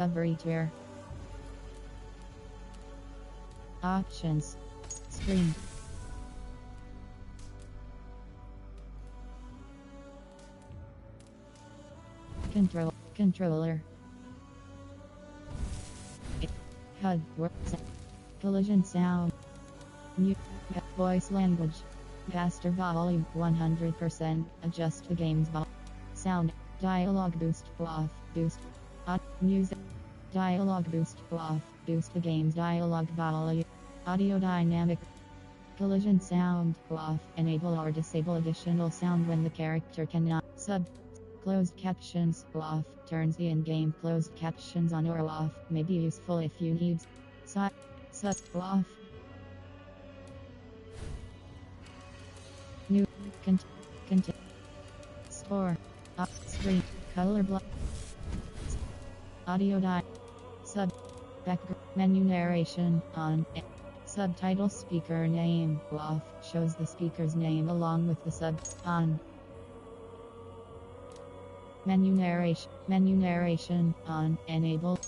Every tier. Options. Screen. Controller. HUD. Collision sound. Mute. Voice language. Faster volume 100%. Adjust the game's volume. Sound. Dialogue boost. Off. Boost. Music. Dialogue boost. Off. Boost the game's dialogue volume. Audio dynamic. Collision sound. Off. Enable or disable additional sound when the character cannot. Closed captions. Off. Turns the in-game closed captions on or off. May be useful if you need. Off. New. Score. Screen. Color block. Audio background menu narration on. Subtitle speaker name off shows the speaker's name along with the on. Menu narration on enable.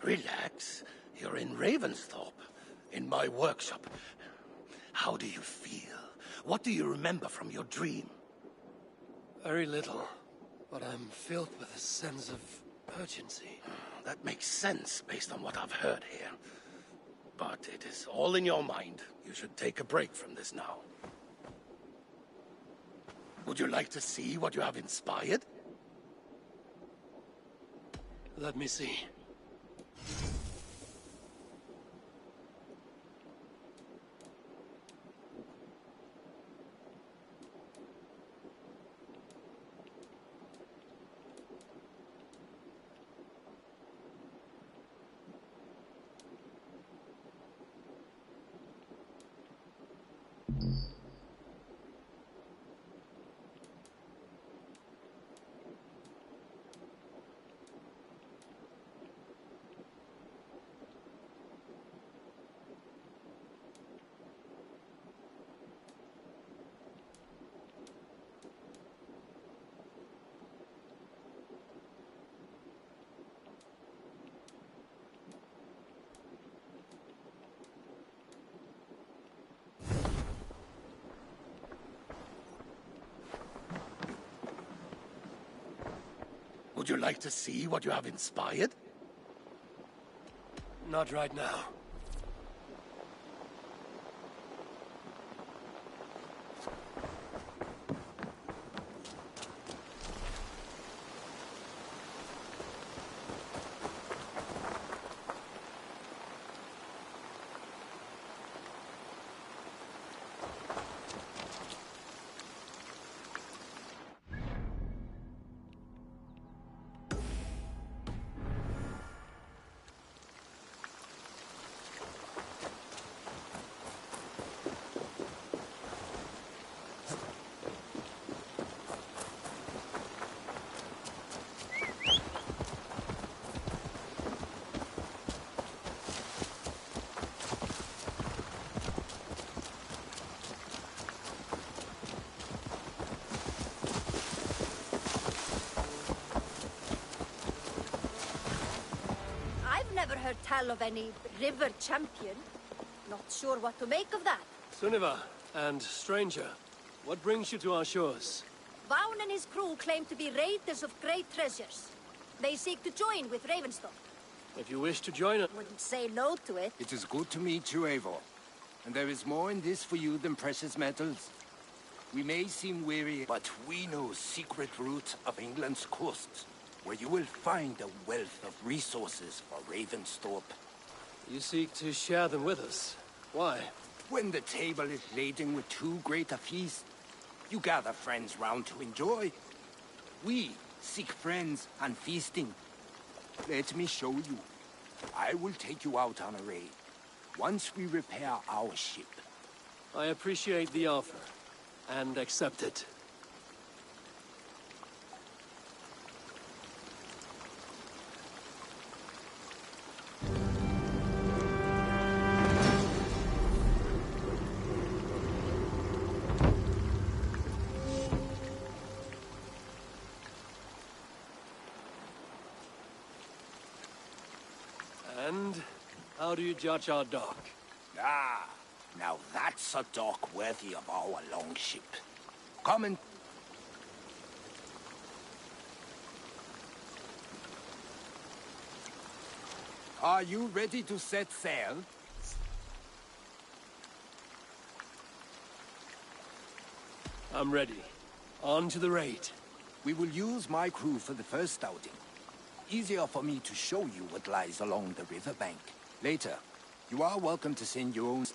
Relax. You're in Ravensthorpe, in my workshop. How do you feel? What do you remember from your dream? Very little, but I'm filled with a sense of urgency. That makes sense based on what I've heard here. But it is all in your mind. You should take a break from this now. Would you like to see what you have inspired? Let me see. Would you like to see what you have inspired? Not right now. Never heard tell of any river champion. Not sure what to make of that. Sunniva and stranger, what brings you to our shores? Vaughan and his crew claim to be raiders of great treasures. They seek to join with Ravenstone. If you wish to join us... Wouldn't say no to it. It is good to meet you, Eivor. And there is more in this for you than precious metals. We may seem weary, but we know secret route of England's coast, where you will find a wealth of resources for Ravensthorpe. You seek to share them with us. Why? When the table is laden with too great a feast, you gather friends round to enjoy. We seek friends and feasting. Let me show you. I will take you out on a raid, once we repair our ship. I appreciate the offer, and accept it. And how do you judge our dock? Ah, now that's a dock worthy of our longship. Come and... Are you ready to set sail? I'm ready. On to the raid. We will use my crew for the first outing. Easier for me to show you what lies along the riverbank. Later, you are welcome to send your own...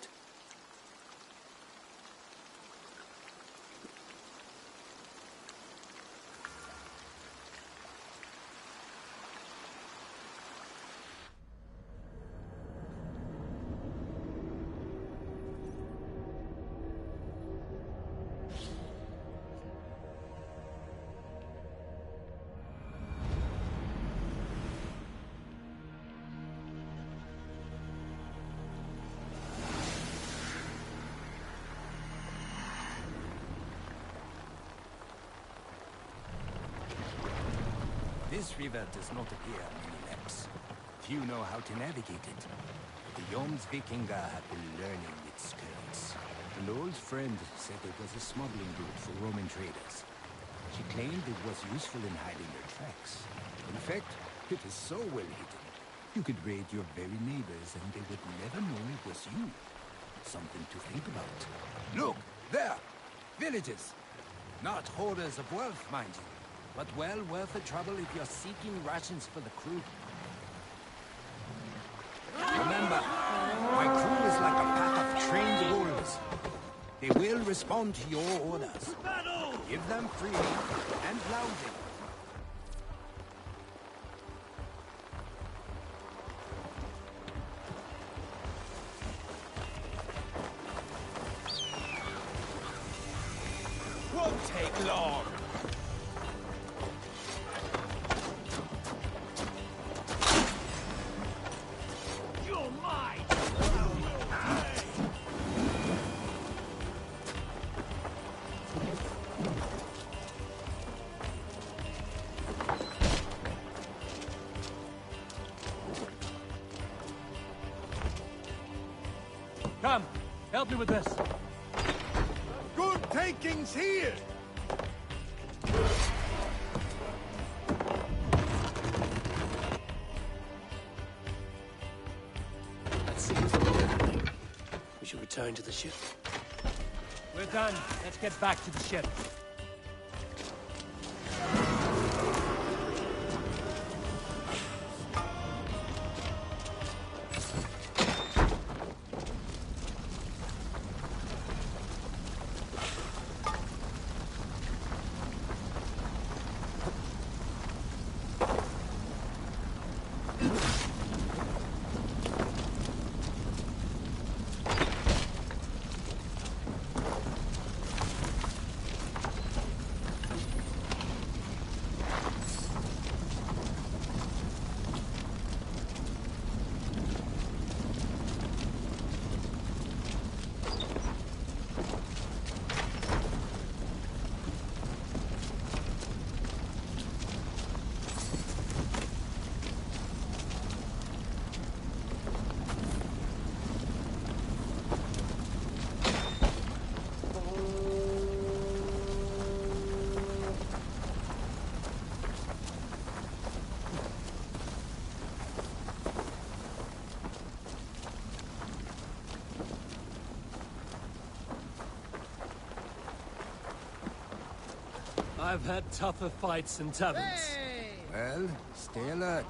This river does not appear many maps. Few know how to navigate it. The Jomsvikinga have been learning its currents. An old friend said it was a smuggling route for Roman traders. She claimed it was useful in hiding their tracks. In fact, it is so well hidden, you could raid your very neighbors and they would never know it was you. Something to think about. Look, there! Villages! Not hoarders of wealth, mind you. But well worth the trouble if you're seeking rations for the crew. Remember, my crew is like a pack of trained wolves. They will respond to your orders. Give them freely and loudly. Won't take long. Come, help me with this. Good takings here! That seems everything. We should return to the ship. We're done. Let's get back to the ship. I've had tougher fights in taverns. Well, stay alert.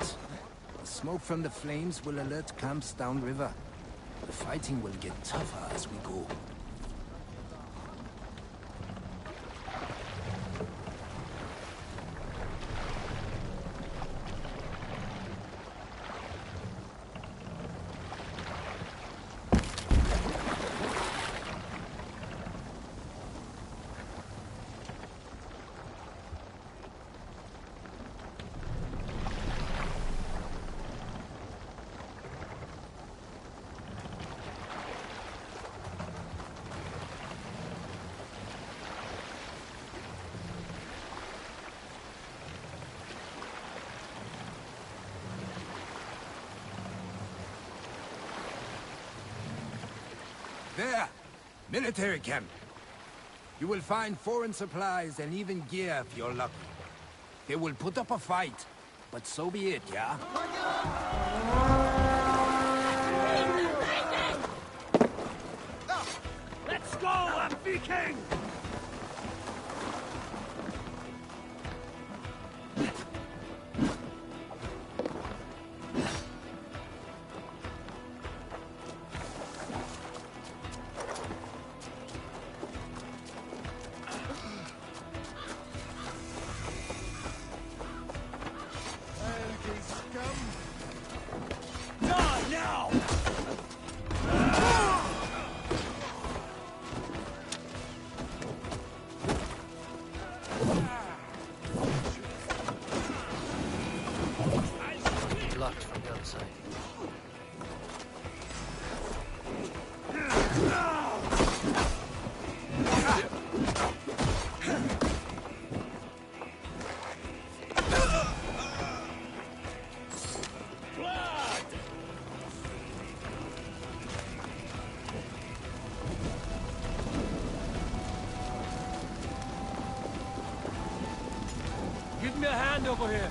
The smoke from the flames will alert camps downriver. The fighting will get tougher as we go. There! Military camp. You will find foreign supplies and even gear if you're lucky. They will put up a fight, but so be it, yeah? Let's go, I'm Viking! Blocked from the other side. Give me a hand over here.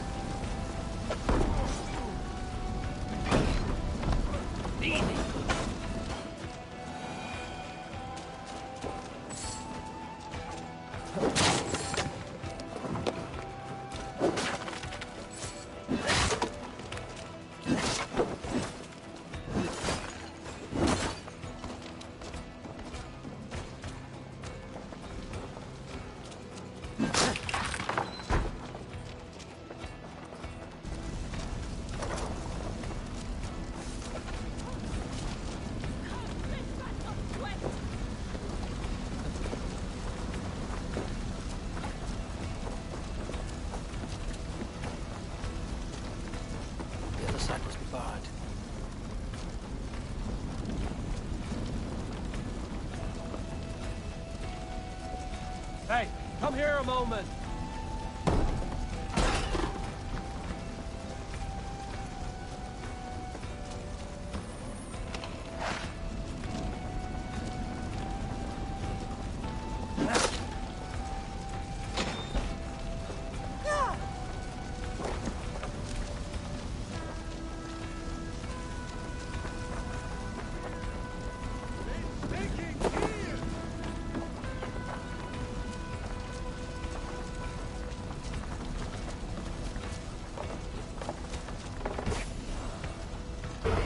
The other side must be barred. Hey, come here a moment.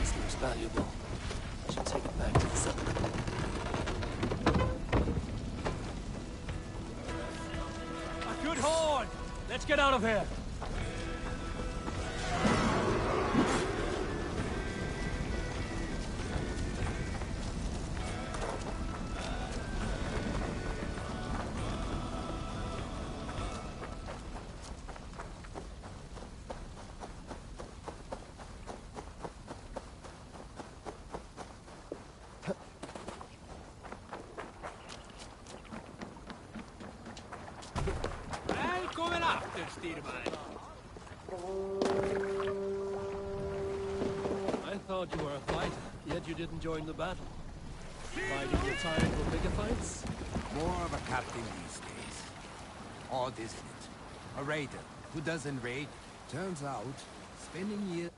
This looks valuable. I should take it back to the settlement. A good horn! Let's get out of here. Välkommen after, Stierman. I thought you were a fighter, yet you didn't join the battle. Biding your time for bigger fights? More of a captain these days. Odd, isn't it? A raider who doesn't raid. Turns out, spending years...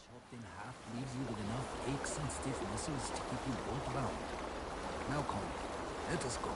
chopped in half leaves you with enough aches and stiff muscles to keep you both bound. Now come, let us go.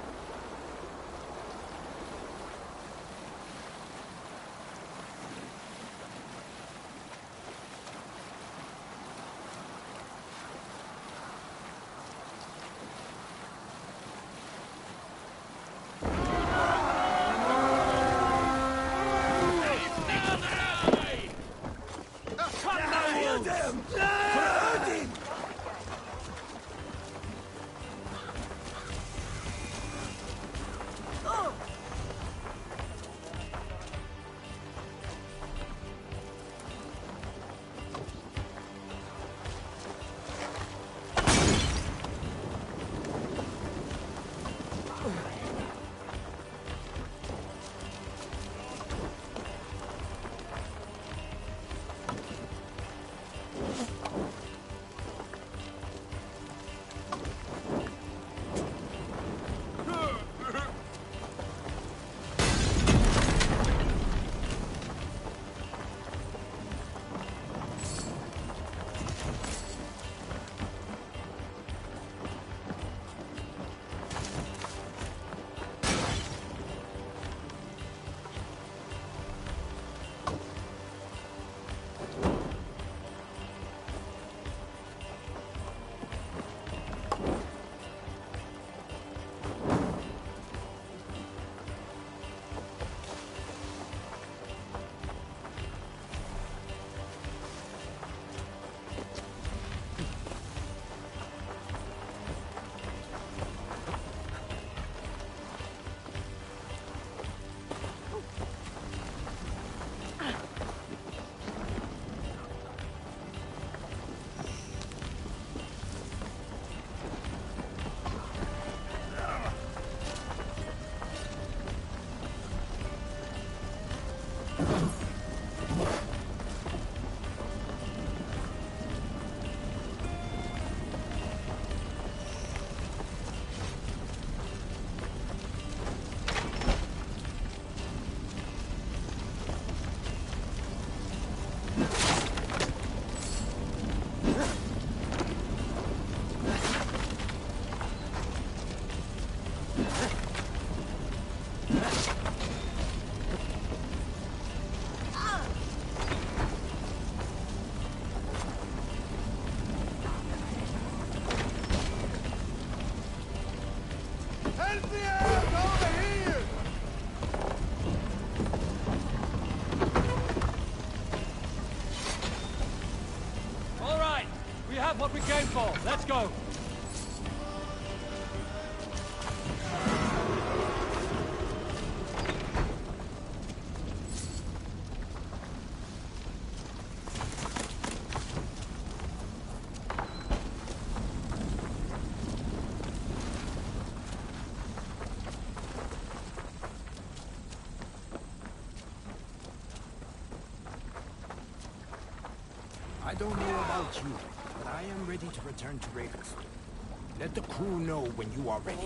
What we came for. Let's go. I don't know about you, but I am ready to return to Ravensthorpe. Let the crew know when you are ready.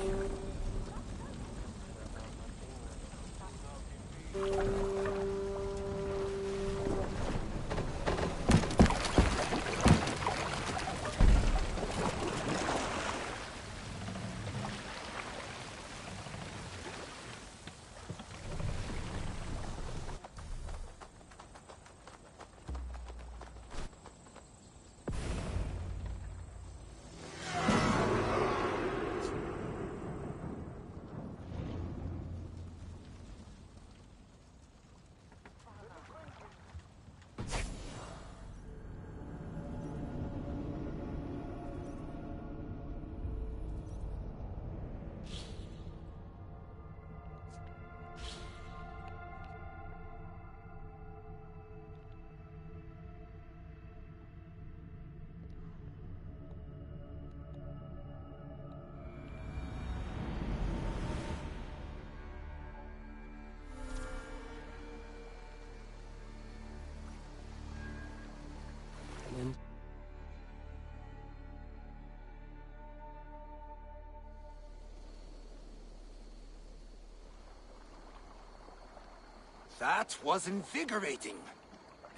That was invigorating.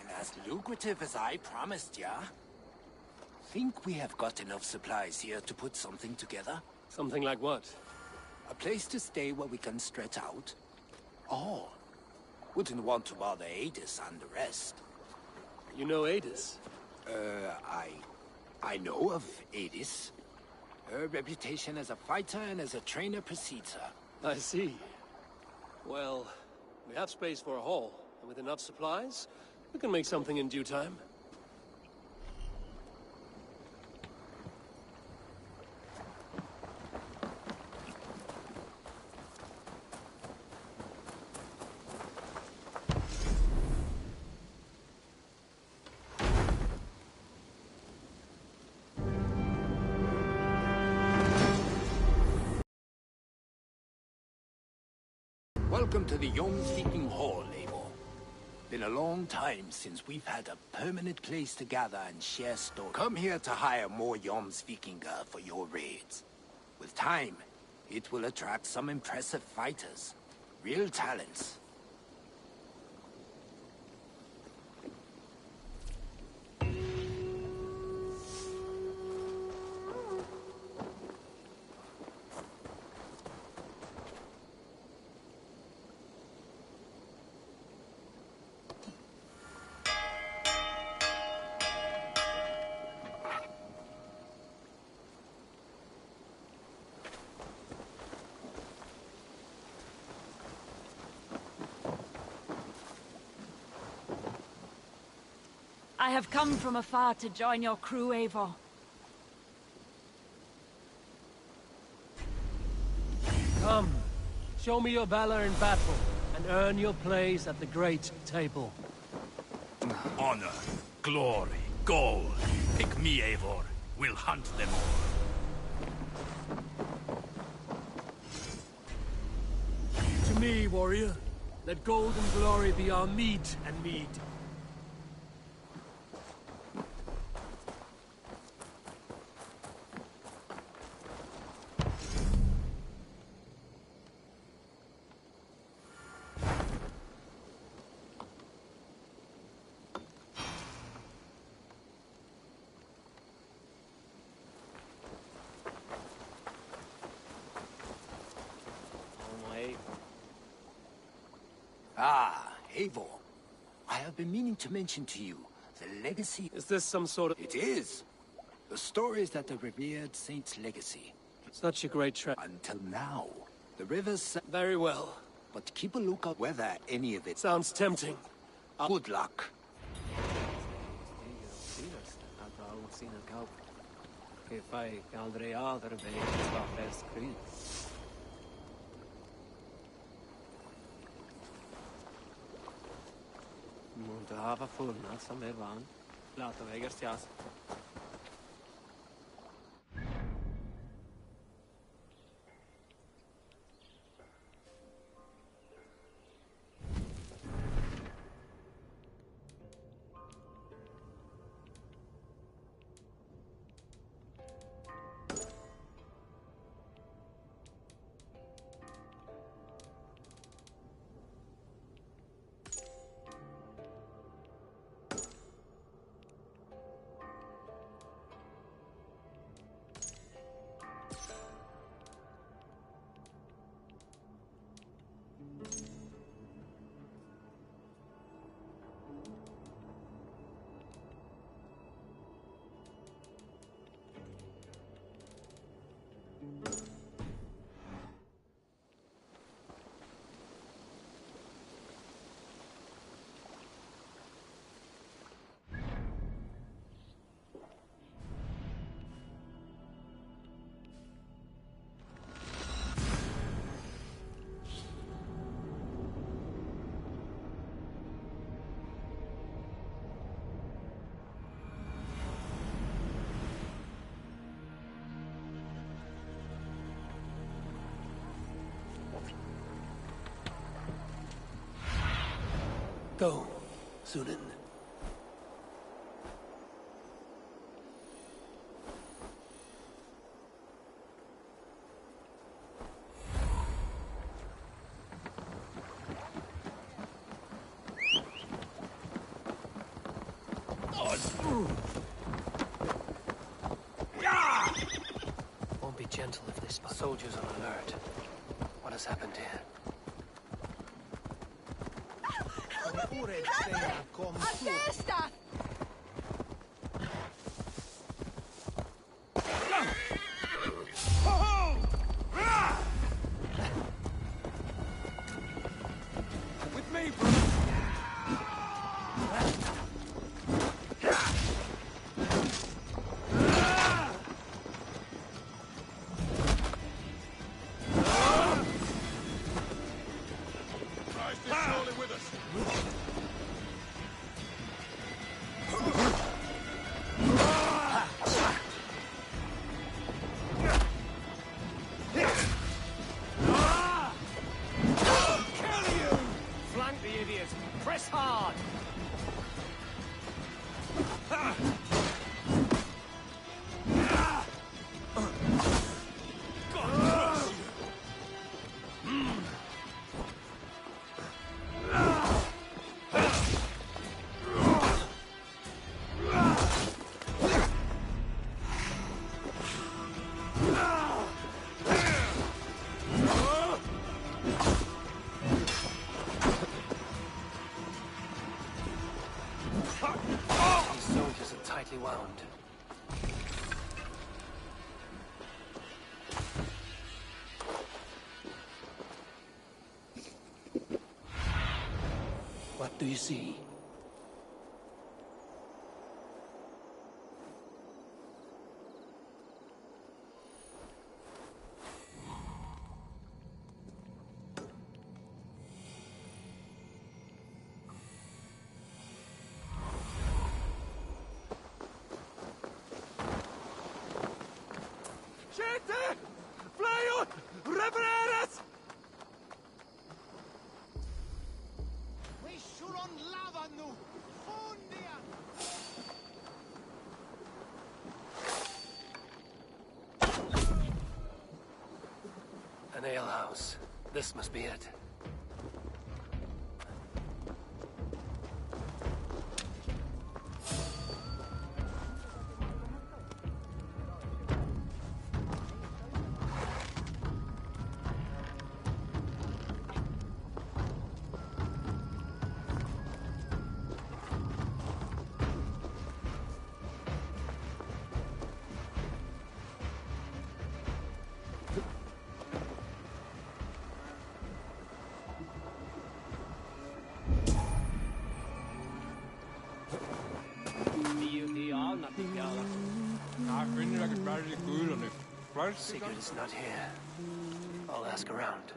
And as lucrative as I promised ya. think we have got enough supplies here to put something together? Something like what? A place to stay where we can stretch out? Oh, wouldn't want to bother Adis and the rest. You know Adis? I know of Adis. Her reputation as a fighter and as a trainer precedes her. I see. Well, we have space for a hall, and with enough supplies, we can make something in due time. Welcome to the Jomsviking Hall, Eivor. Been a long time since we've had a permanent place to gather and share stories. Come here to hire more Jomsvikinga for your raids. With time, it will attract some impressive fighters. Real talents. I have come from afar to join your crew, Eivor. Come, show me your valor in battle, and earn your place at the great table. Honor, glory, gold. Pick me, Eivor. We'll hunt them all. To me, warrior, let gold and glory be our meat and mead. Ah, Eivor. I have been meaning to mention to you the legacy... Is this some sort of... It is. The stories that the revered saint's legacy. Such a great trap. Until now, the rivers... Very well. But keep a lookout whether any of it... Sounds tempting. Good luck. Måste hava funnits som är van. Lata vägar till oss. Go, Sunan. gentle if they spot soldiers on alert. What has happened here? With me, brother! Christ is surely with us. Flank the idiots! Press hard! These soldiers are tightly wound. What do you see? Gente! Flyut! Revereres! An alehouse. This must be it. Sigurd is not here. I'll ask around.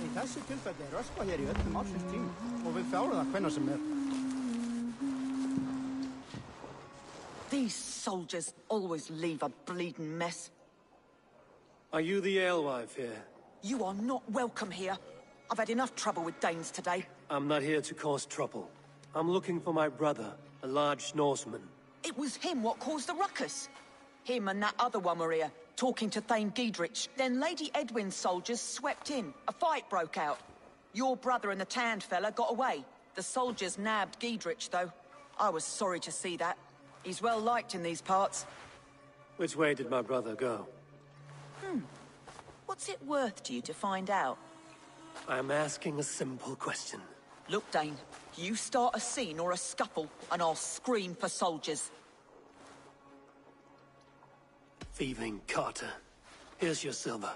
Í þessu tilfelli er röskva hér í öllum ársins tím og við fjárum það hvenær sem er. These soldiers always leave a bleeding mess. Are you the alewife here? You are not welcome here. I've had enough trouble with Danes today. I'm not here to cause trouble. I'm looking for my brother, a large Norseman. It was him what caused the ruckus. Him and that other one were here, talking to Thane Giedrich. Then Lady Edwin's soldiers swept in. A fight broke out. Your brother and the tanned fella got away. The soldiers nabbed Giedrich, though. I was sorry to see that. He's well liked in these parts. Which way did my brother go? What's it worth to you to find out? I'm asking a simple question. Look, Dane, you start a scene or a scuffle, and I'll scream for soldiers. Thieving Carter. Here's your silver.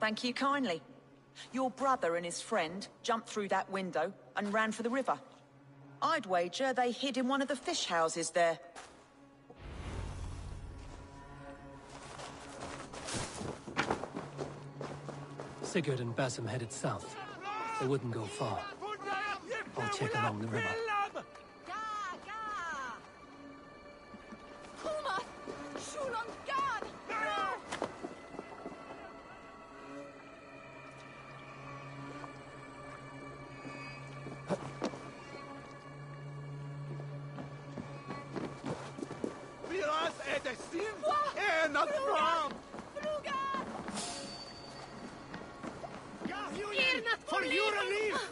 Thank you kindly. Your brother and his friend jumped through that window and ran for the river. I'd wager they hid in one of the fish houses there. Sigurd and Basim headed south. They wouldn't go far. I'll check along the river. Not from! For your relief!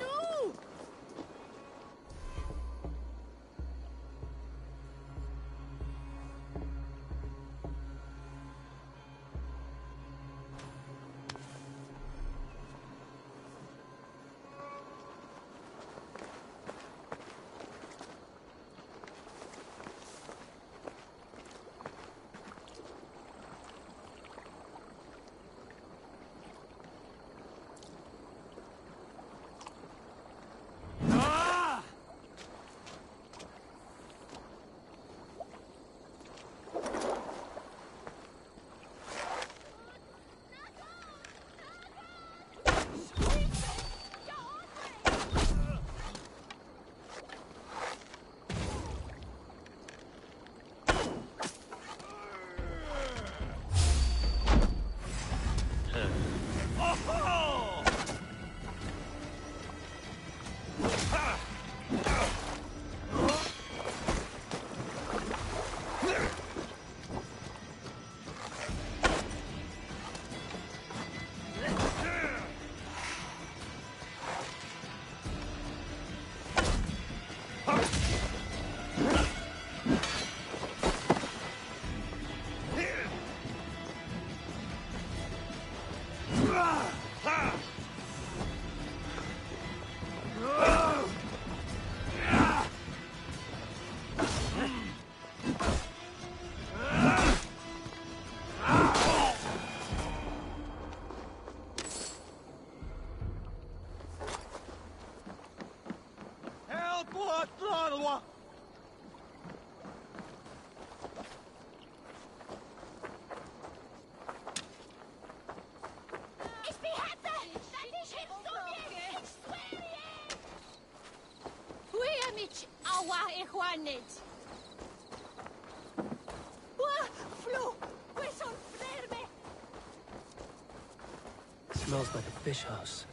Smells like a fish house.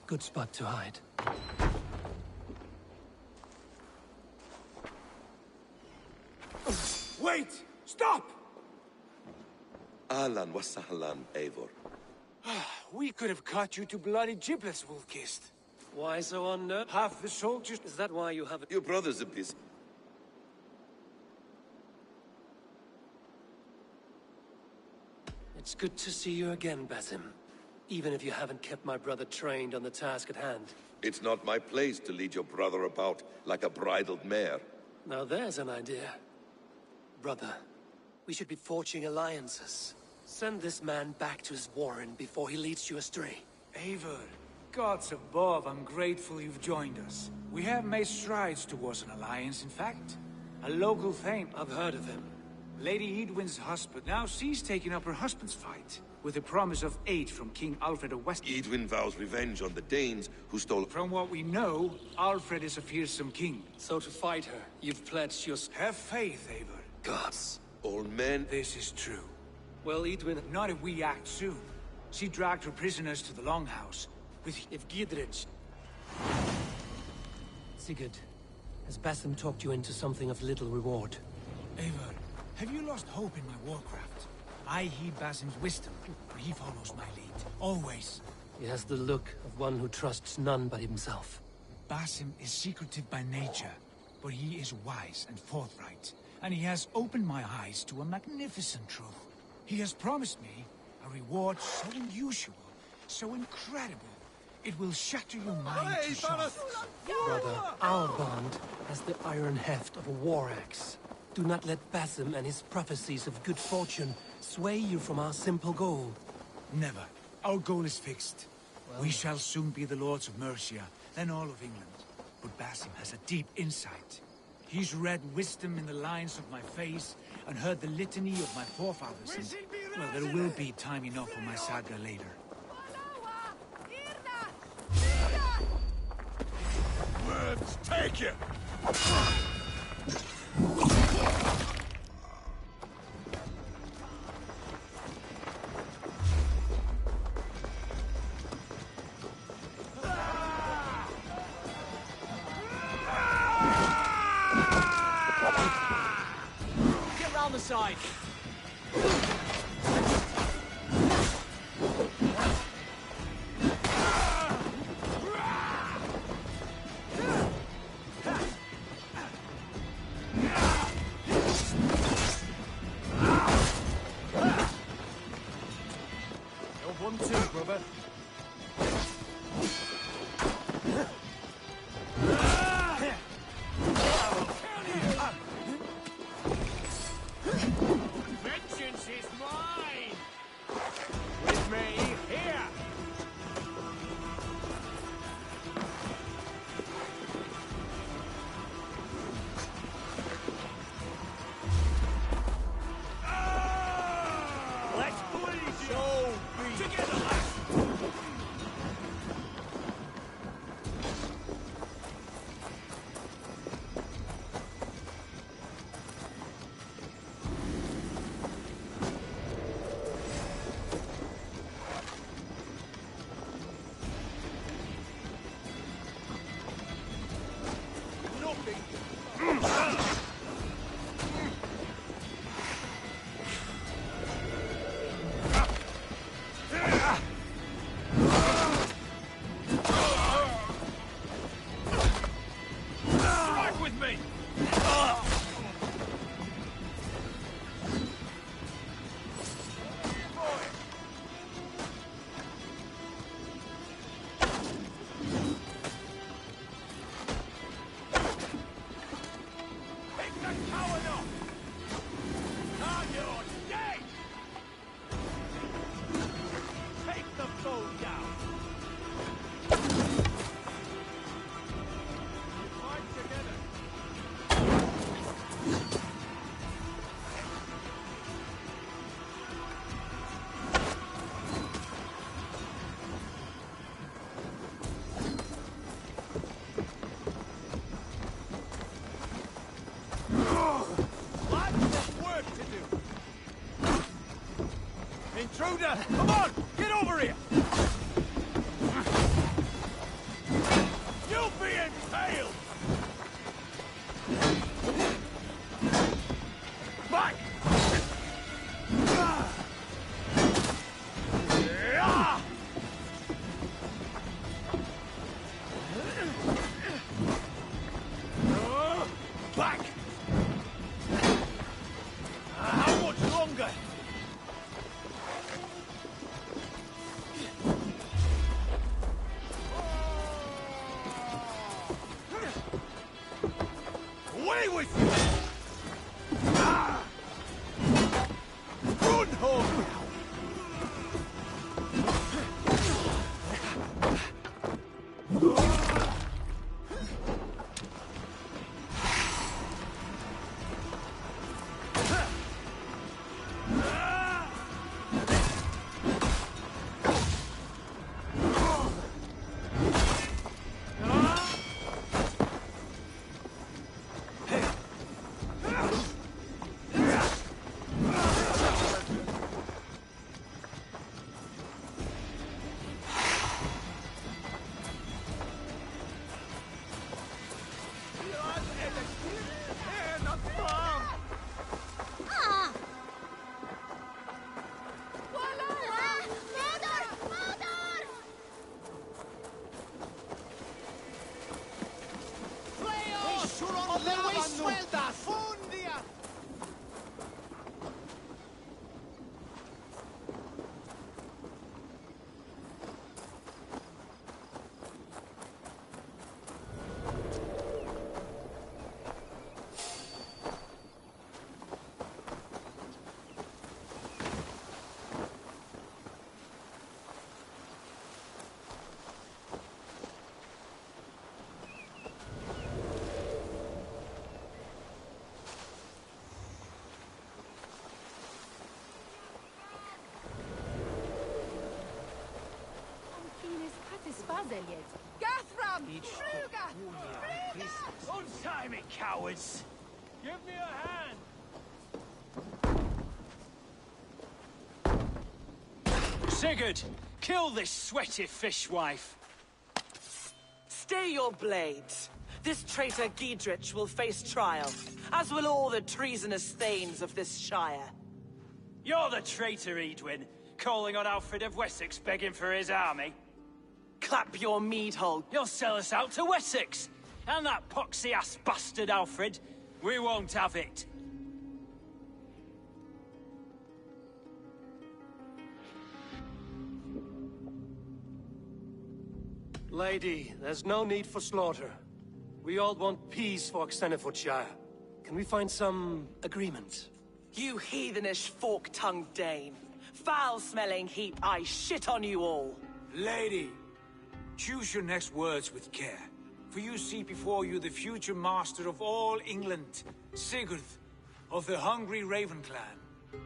Good spot to hide. Wait! Stop! Ahlan wa sahlan, Eivor. We could have cut you to bloody giblets, Wolf-Kissed. Why so unnerved? Half the soldiers... Is that why you haven't... Your brother's a busy. It's good to see you again, Basim. Even if you haven't kept my brother trained on the task at hand. It's not my place to lead your brother about like a bridled mare. Now there's an idea. Brother, we should be forging alliances. Send this man back to his warren before he leads you astray. Eivor, gods above, I'm grateful you've joined us. We have made strides towards an alliance, in fact. A local thane. I've heard of him. Lady Edwin's husband. Now she's taking up her husband's fight, with the promise of aid from King Alfred of West. Edwin vows revenge on the Danes who stole... From what we know, Alfred is a fearsome king. So to fight her, you've pledged your... Have faith, Eivor. Gods. All men... This is true. Well, Edwin... Not if we act soon. She dragged her prisoners to the Longhouse, with... If Gidrich... Sigurd, has Basim talked you into something of little reward? Eivor, have you lost hope in my warcraft? I heed Basim's wisdom, for he follows my lead, always. He has the look of one who trusts none but himself. Basim is secretive by nature, but he is wise and forthright, and he has opened my eyes to a magnificent truth. He has promised me a reward so unusual, so incredible, it will shatter your mind to shards. Brother, our bond has the iron heft of a war axe. Do not let Basim and his prophecies of good fortune sway you from our simple goal. Never. Our goal is fixed. Well, we shall soon be the lords of Mercia, then all of England. But Basim has a deep insight. He's read wisdom in the lines of my face, and heard the litany of my forefathers. And, well, there will be time enough for my saga later. Let's take it! side! You're 1-2, brother. Vengeance is mine! With me, here! Let's please you! So be together, lads! Strike with me! Pick the coward up! Now you're dead! Take the foe down! Fight together! Lads, there's work to do! Intruder! Come on! Get over here! You'll be impaled! Back! Back! How much longer? Away with you! Run home! Gathram! Untie me, cowards! Give me a hand! Sigurd, kill this sweaty fishwife! Stay your blades. This traitor Giedrich will face trial. as will all the treasonous thanes of this shire. You're the traitor, Edwin, calling on Alfred of Wessex begging for his army. Clap your mead hole. You'll sell us out to Wessex! And that poxy-ass bastard Alfred. We won't have it. Lady, there's no need for slaughter. We all want peace for Xenofordshire. Can we find some agreement? You heathenish fork-tongued Dane. Foul-smelling heap, I shit on you all. Lady, choose your next words with care. For you see before you the future master of all England, Sigurd, of the hungry Raven clan.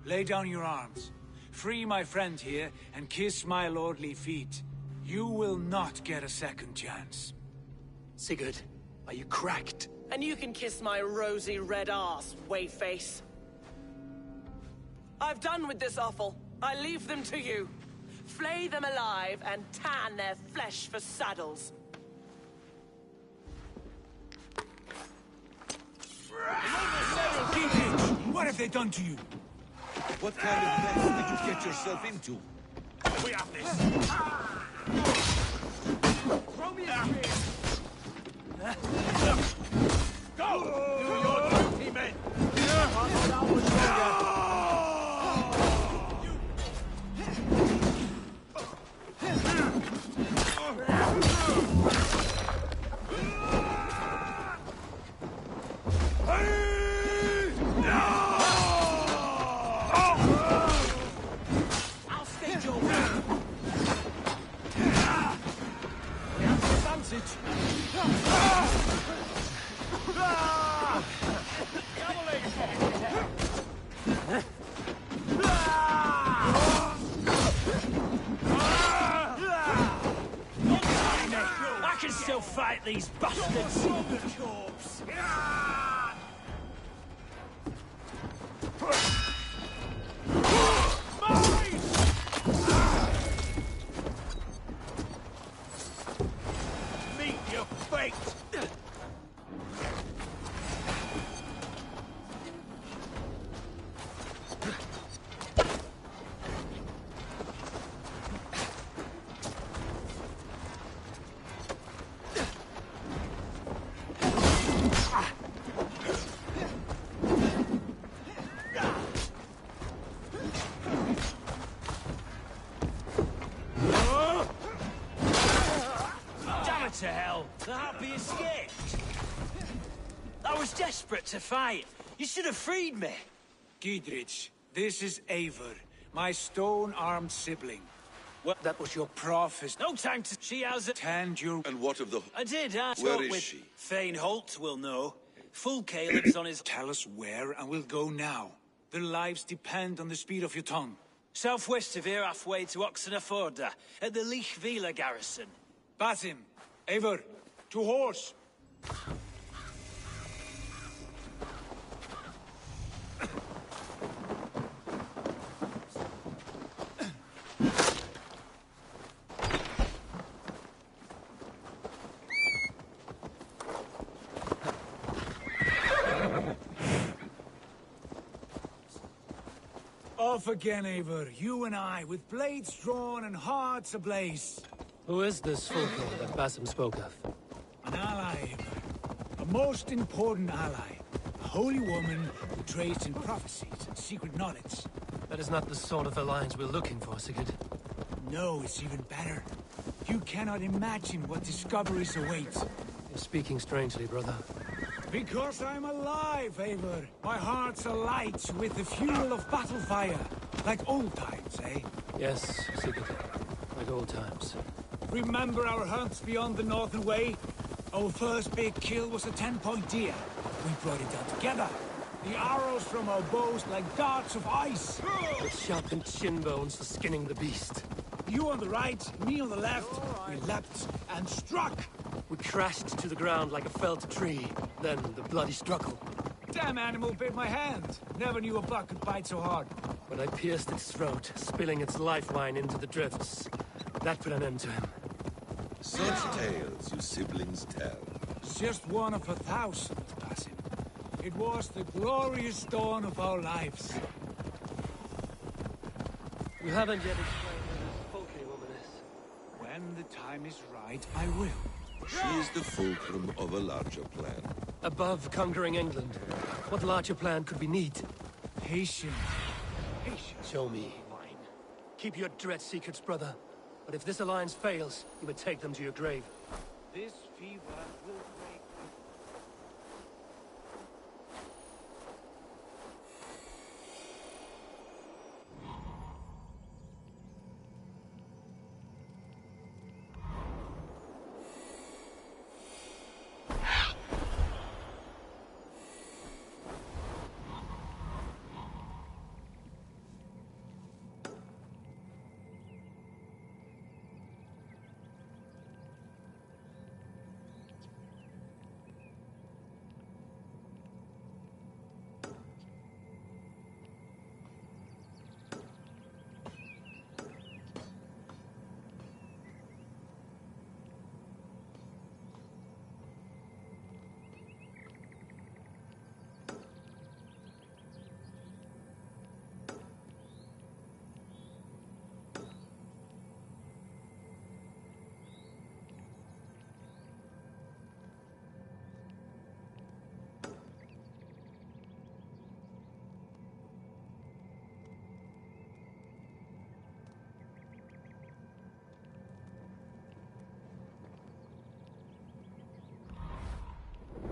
Lay down your arms. Free my friend here, and kiss my lordly feet. You will not get a second chance. Sigurd, are you cracked? And you can kiss my rosy red ass, wayface. I've done with this offal. I leave them to you. Flay them alive and tan their flesh for saddles. What have they done to you? What kind of mess did you get yourself into? We have this. Throw me a spear! Go! Do your duty, men! I'll stage your way. I can still fight these bastards. Meet your fate! Damn it to hell! The happy escaped. I was desperate to fight. You should have freed me. Giedrich, this is Eivor, my stone-armed sibling. What? That was your prophecy. No time to... She has a... Tanned your... And what of the... I did. I Where talked is with she? Thane Holt will know. Full Caleb's on his... Tell us where, and we'll go now. Their lives depend on the speed of your tongue. Southwest of here, halfway to Oxenaforda, at the Lichvila garrison. Basim, Eivor, to horse! Off again, Eivor. You and I, with blades drawn and hearts ablaze. Who is this Fulko that Basim spoke of? An ally, Eivor. A most important ally. A holy woman who trades in prophecies and secret knowledge. That is not the sort of alliance we're looking for, Sigurd. No, it's even better. You cannot imagine what discoveries await. You're speaking strangely, brother. Because I'm alive, Eivor. My heart's alight with the fuel of battle fire. Like old times, eh? Yes, Sigurd. Like old times. Remember our hunts beyond the Northern Way? Our first big kill was a 10-point deer. We brought it down together. The arrows from our bows like darts of ice. With sharpened shin bones for skinning the beast. You on the right, me on the left. We leapt and struck. We crashed to the ground like a felled tree. Then the bloody struggle. Damn animal bit my hand. Never knew a buck could bite so hard. When I pierced its throat, spilling its life wine into the drifts. That put an end to him. Such tales you siblings tell. It's just one of 1,000, Basim. It was the glorious dawn of our lives. You haven't yet explained who this Fulky woman is. When the time is right, I will. She is the fulcrum of a larger plan. Above conquering England, what larger plan could we need? Patience. Patience. Show me. Fine. Keep your dread secrets, brother. But if this alliance fails, you would take them to your grave. This fever will break.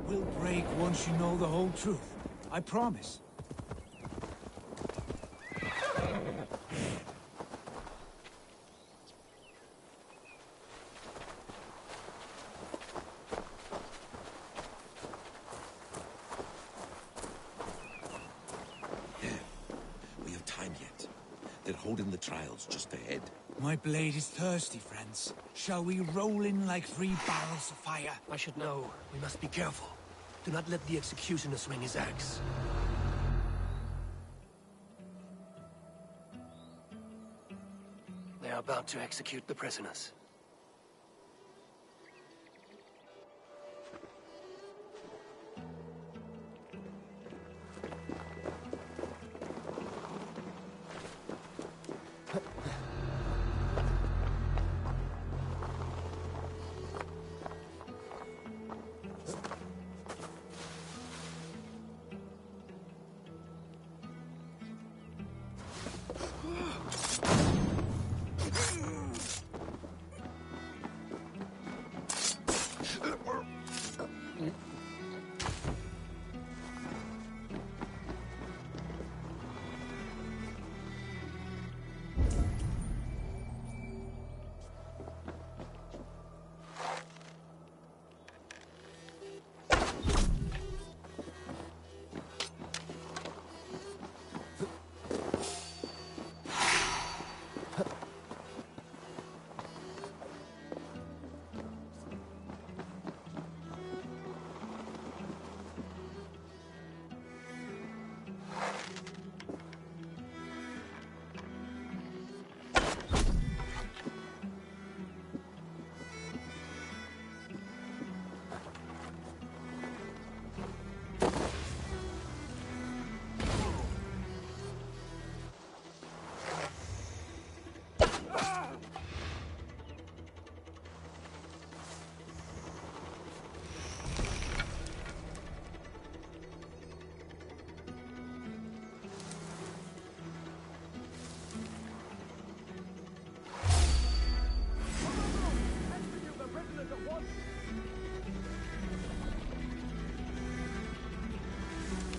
We'll break once you know the whole truth. I promise. We have time yet. They're holding the trials just ahead. My blade is thirsty, friends. Shall we roll in like 3 barrels of fire? I should know. We must be careful. Do not let the executioner swing his axe. They are about to execute the prisoners.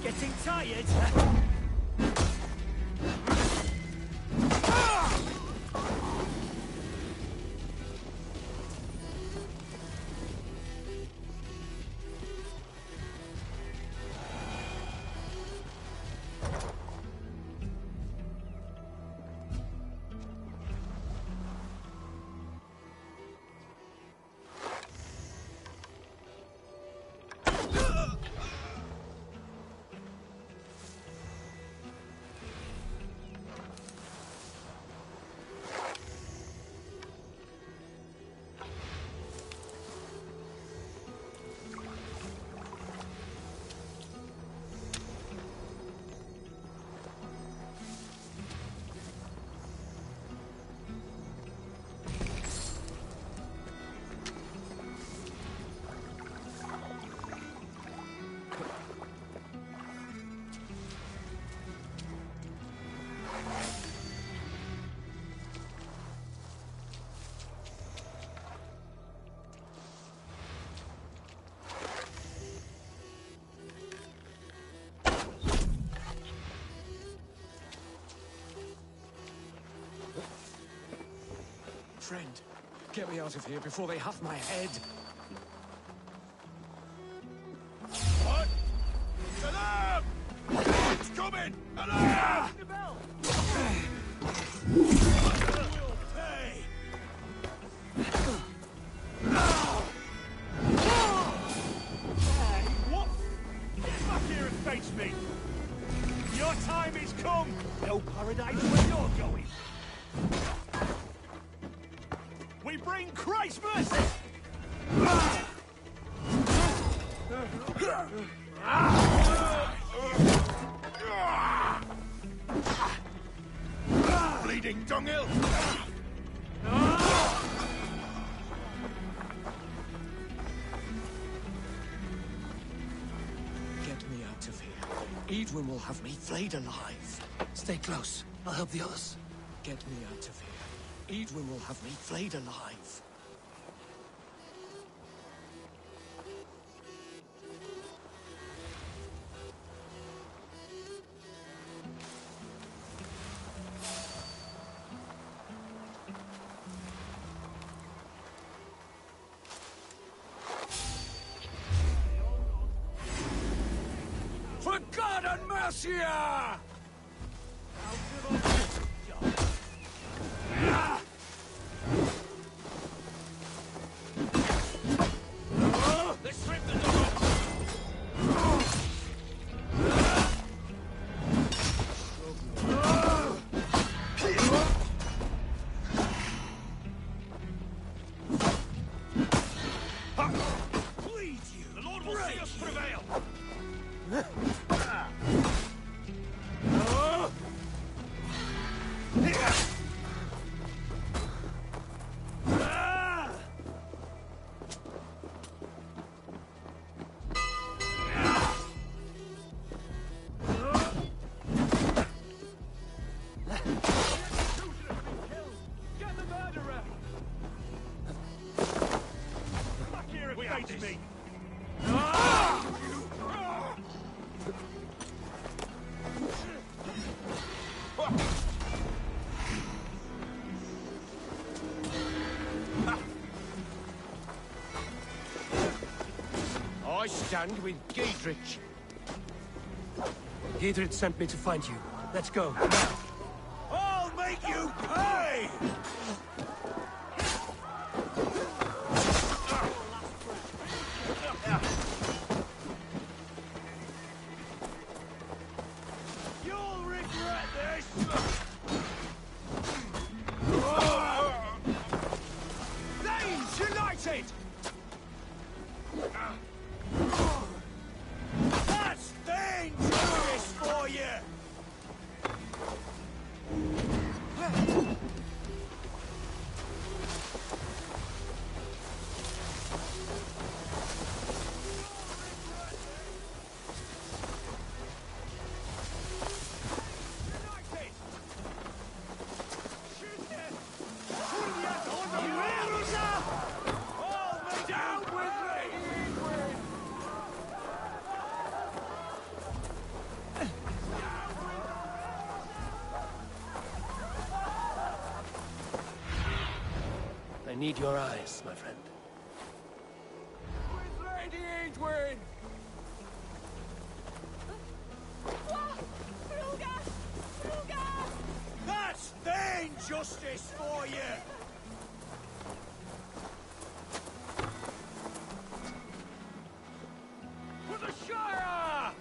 Getting tired? Friend, get me out of here before they huff my head. What? Alarm! It's coming! Alarm! Will pay! Hey, what? Get back here and face me! Your time is come! No paradise where you're going! We bring Christmas! Bleeding dunghill! Get me out of here. Edwin will have me flayed alive. Stay close. I'll help the others. Get me out of here. Edwin will have me flayed alive. For God and mercy! Let's rip the door Please you! The Lord will see us prevail! Get the murderer! Back here and face me! I stand with Giedrich. Giedrich sent me to find you. Let's go. I'll make you pay! You'll regret this! Flames united! That's dangerous for you! I need your eyes, my friend. With Lady Edwin! That's vain justice for you! For the Shire!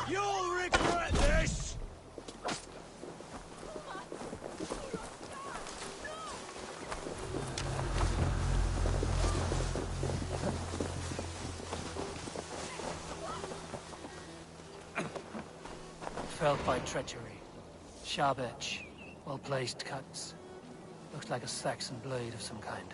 You'll regret this! Felled by treachery. Sharp edge. Well-placed cuts. Looks like a Saxon blade of some kind.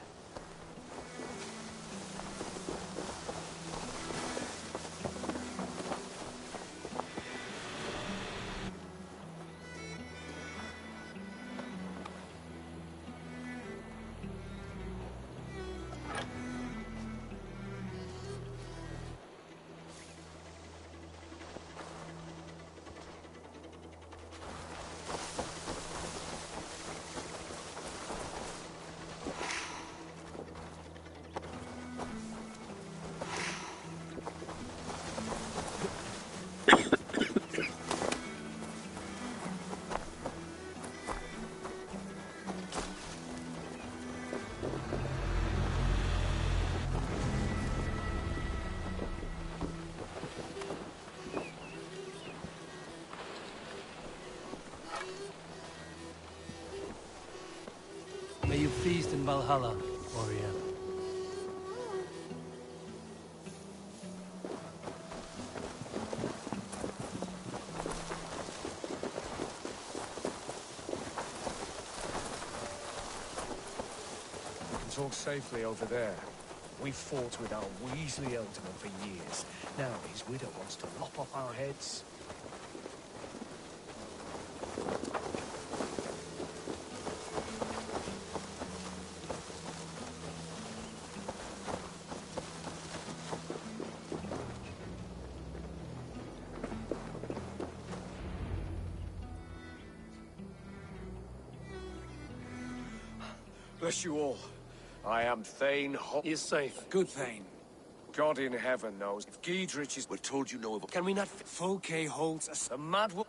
CreedValhalla, warrior. Talk safely over there. We fought with our Weasley Elderman for years. Now his widow wants to lop off our heads. Bless you all. I am Thane Ho- He is safe. Good Thane. God in heaven knows. If Giedrich is... We're told you know of... Can we not... Fulke holds us. A mad wo-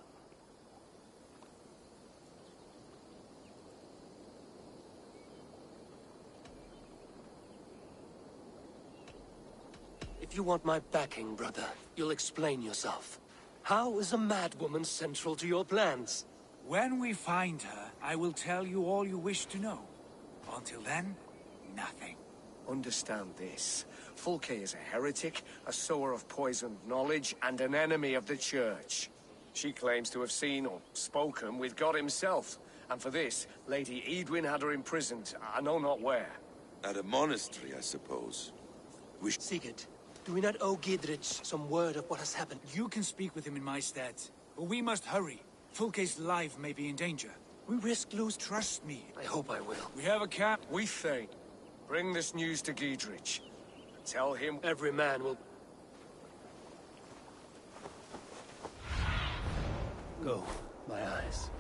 If you want my backing, brother, you'll explain yourself. How is a mad woman central to your plans? When we find her, I will tell you all you wish to know. Until then, nothing. Understand this. Fulke is a heretic, a sower of poisoned knowledge, and an enemy of the Church. She claims to have seen or spoken with God himself. And for this, Lady Edwin had her imprisoned, I know not where. At a monastery, I suppose. Sigurd, do we not owe Giedrich some word of what has happened? You can speak with him in my stead, but we must hurry. Fulke's life may be in danger. We risk lose. Trust me. I hope I will. We have a cap. We Thane, bring this news to Giedrich. Tell him Every man will... Go, my eyes.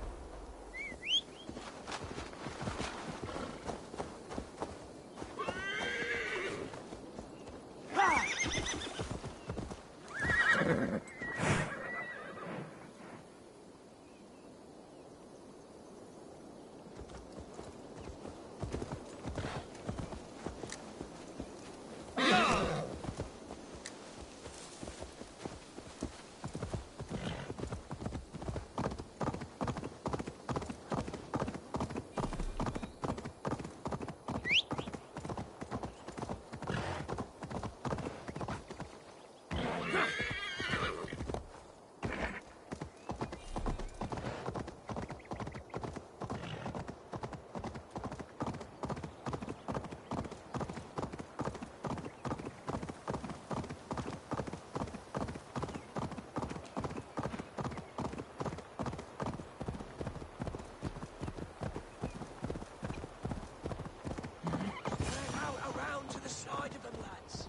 Around to the side of them, lads.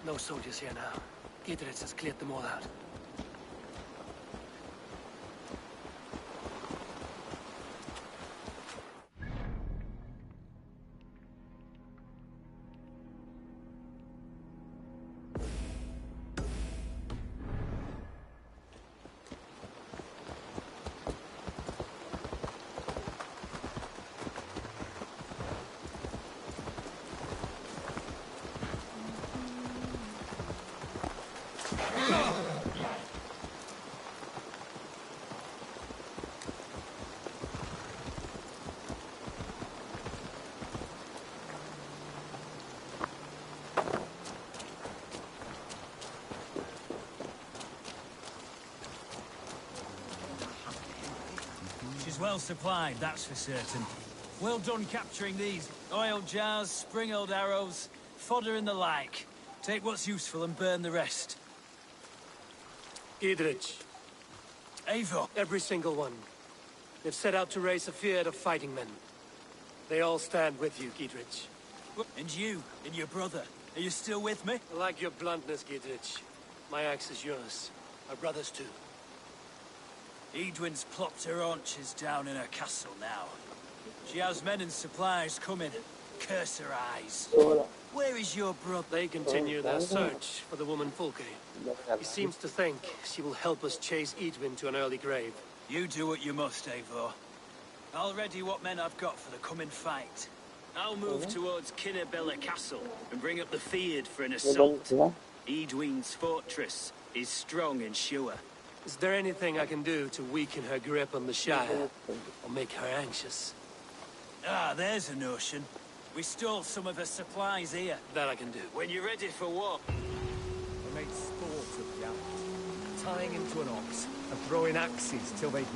No soldiers here now. Giedrich has cleared them all out. She's well supplied, that's for certain. Well done capturing these. Oil jars, spring-oiled arrows, fodder and the like. Take what's useful and burn the rest. Giedrich. Eivor. Every single one. They've set out to raise a fear of fighting men. They all stand with you, Giedrich. And you, and your brother. Are you still with me? I like your bluntness, Giedrich. My axe is yours. My brother's too. Edwin's plopped her haunches down in her castle now. She has men and supplies coming. Curse her eyes. Where is your brother? They continue their search for the woman Fulke. He seems to think she will help us chase Edwin to an early grave. You do what you must, Eivor. I'll ready what men I've got for the coming fight. I'll move towards Kinnabella Castle and bring up the Fyrd for an assault. Edwin's fortress is strong and sure. Is there anything I can do to weaken her grip on the Shire, or make her anxious? Ah, there's a notion. We stole some of her supplies here. That I can do. When you're ready for war. They made sport of the outfit, tying him to an ox and throwing axes till they'd...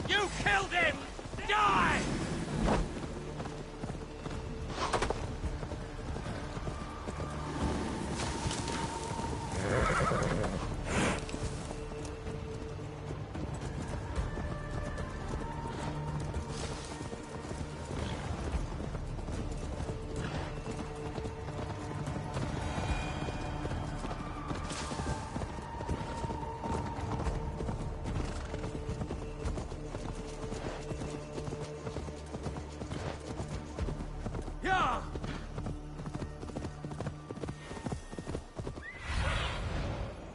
You killed him! Die!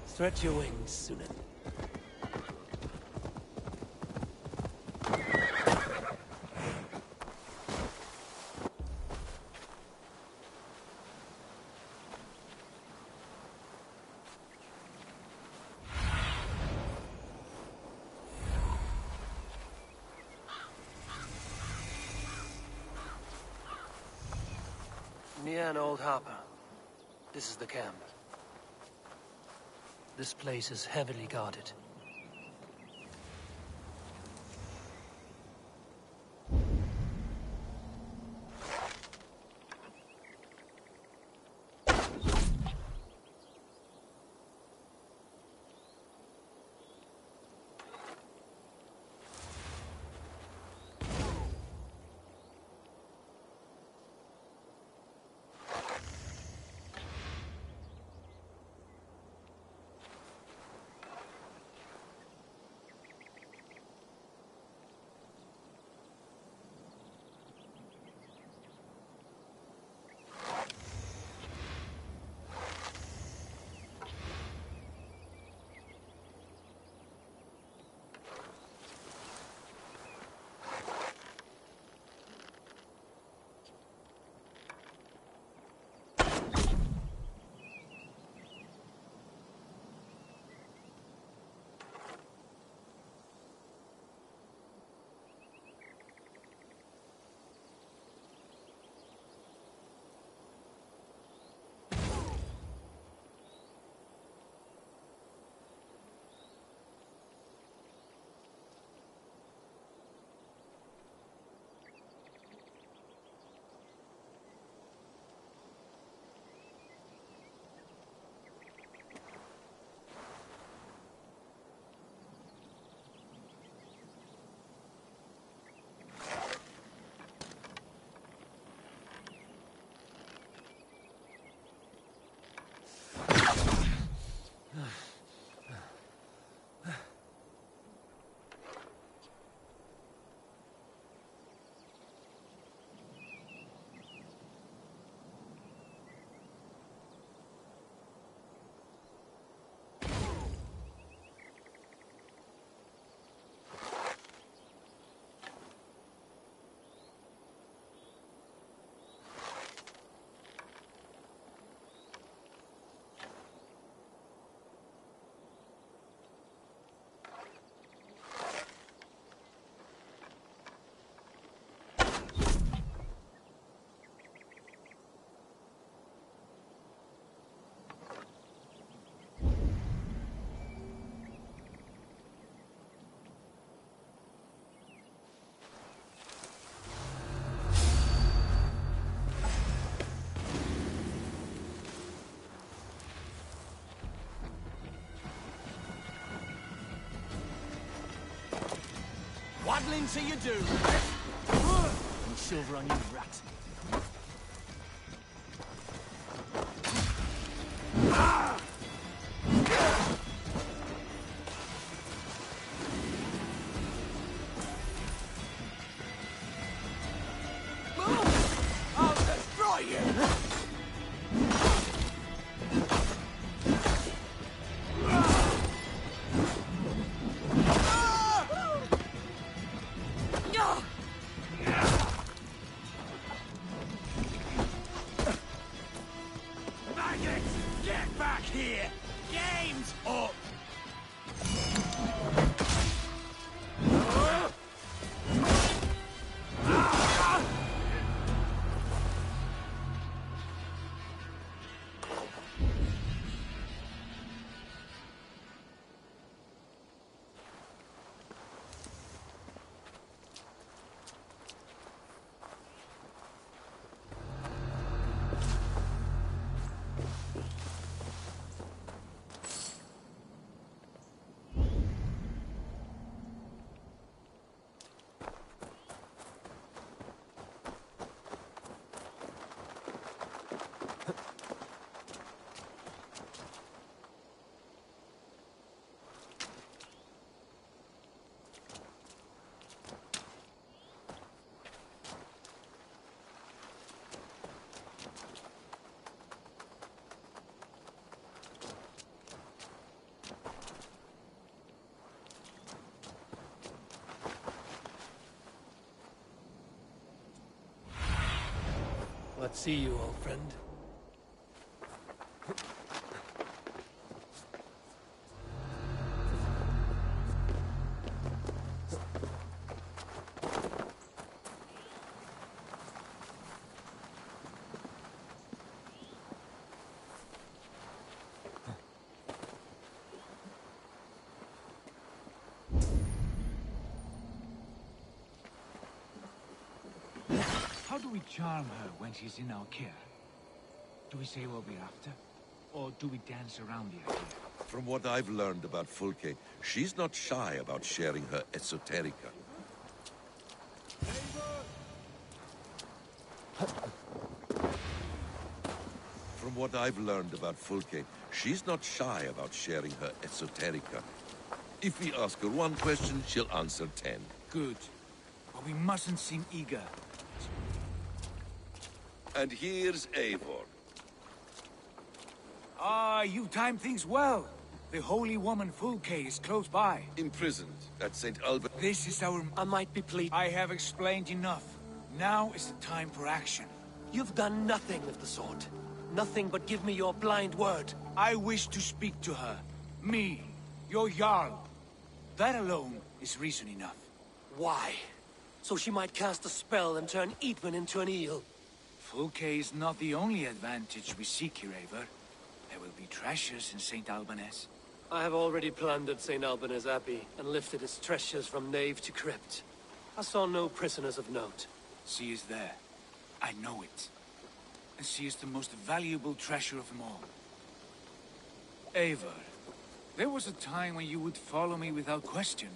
Stretch your wings, Sunan. Near an old harbor. This is the camp. This place is heavily guarded. waddling till you do. And silver on you, rat. I'll destroy you! Maggots, get back here! Game's up! Let's see you, old friend. How do we charm her when she's in our care? Do we say what we're after? Or do we dance around the idea? From what I've learned about Fulke, she's not shy about sharing her esoterica. From what I've learned about Fulke, she's not shy about sharing her esoterica. If we ask her one question, she'll answer 10. Good. But we mustn't seem eager. And here's Eivor. Ah, you timed things well. The holy woman Fulke is close by. Imprisoned at St. Albert. This is our... I might be pleased. I have explained enough. Now is the time for action. You've done nothing of the sort. Nothing but give me your blind word. I wish to speak to her. Me, your Jarl. That alone is reason enough. Why? So she might cast a spell and turn Eatman into an eel. Fulke is not the only advantage we seek here, Eivor. There will be treasures in St. Albanese. I have already plundered St. Albanese Abbey and lifted its treasures from nave to crypt. I saw no prisoners of note. She is there. I know it. And she is the most valuable treasure of them all. Eivor, there was a time when you would follow me without question,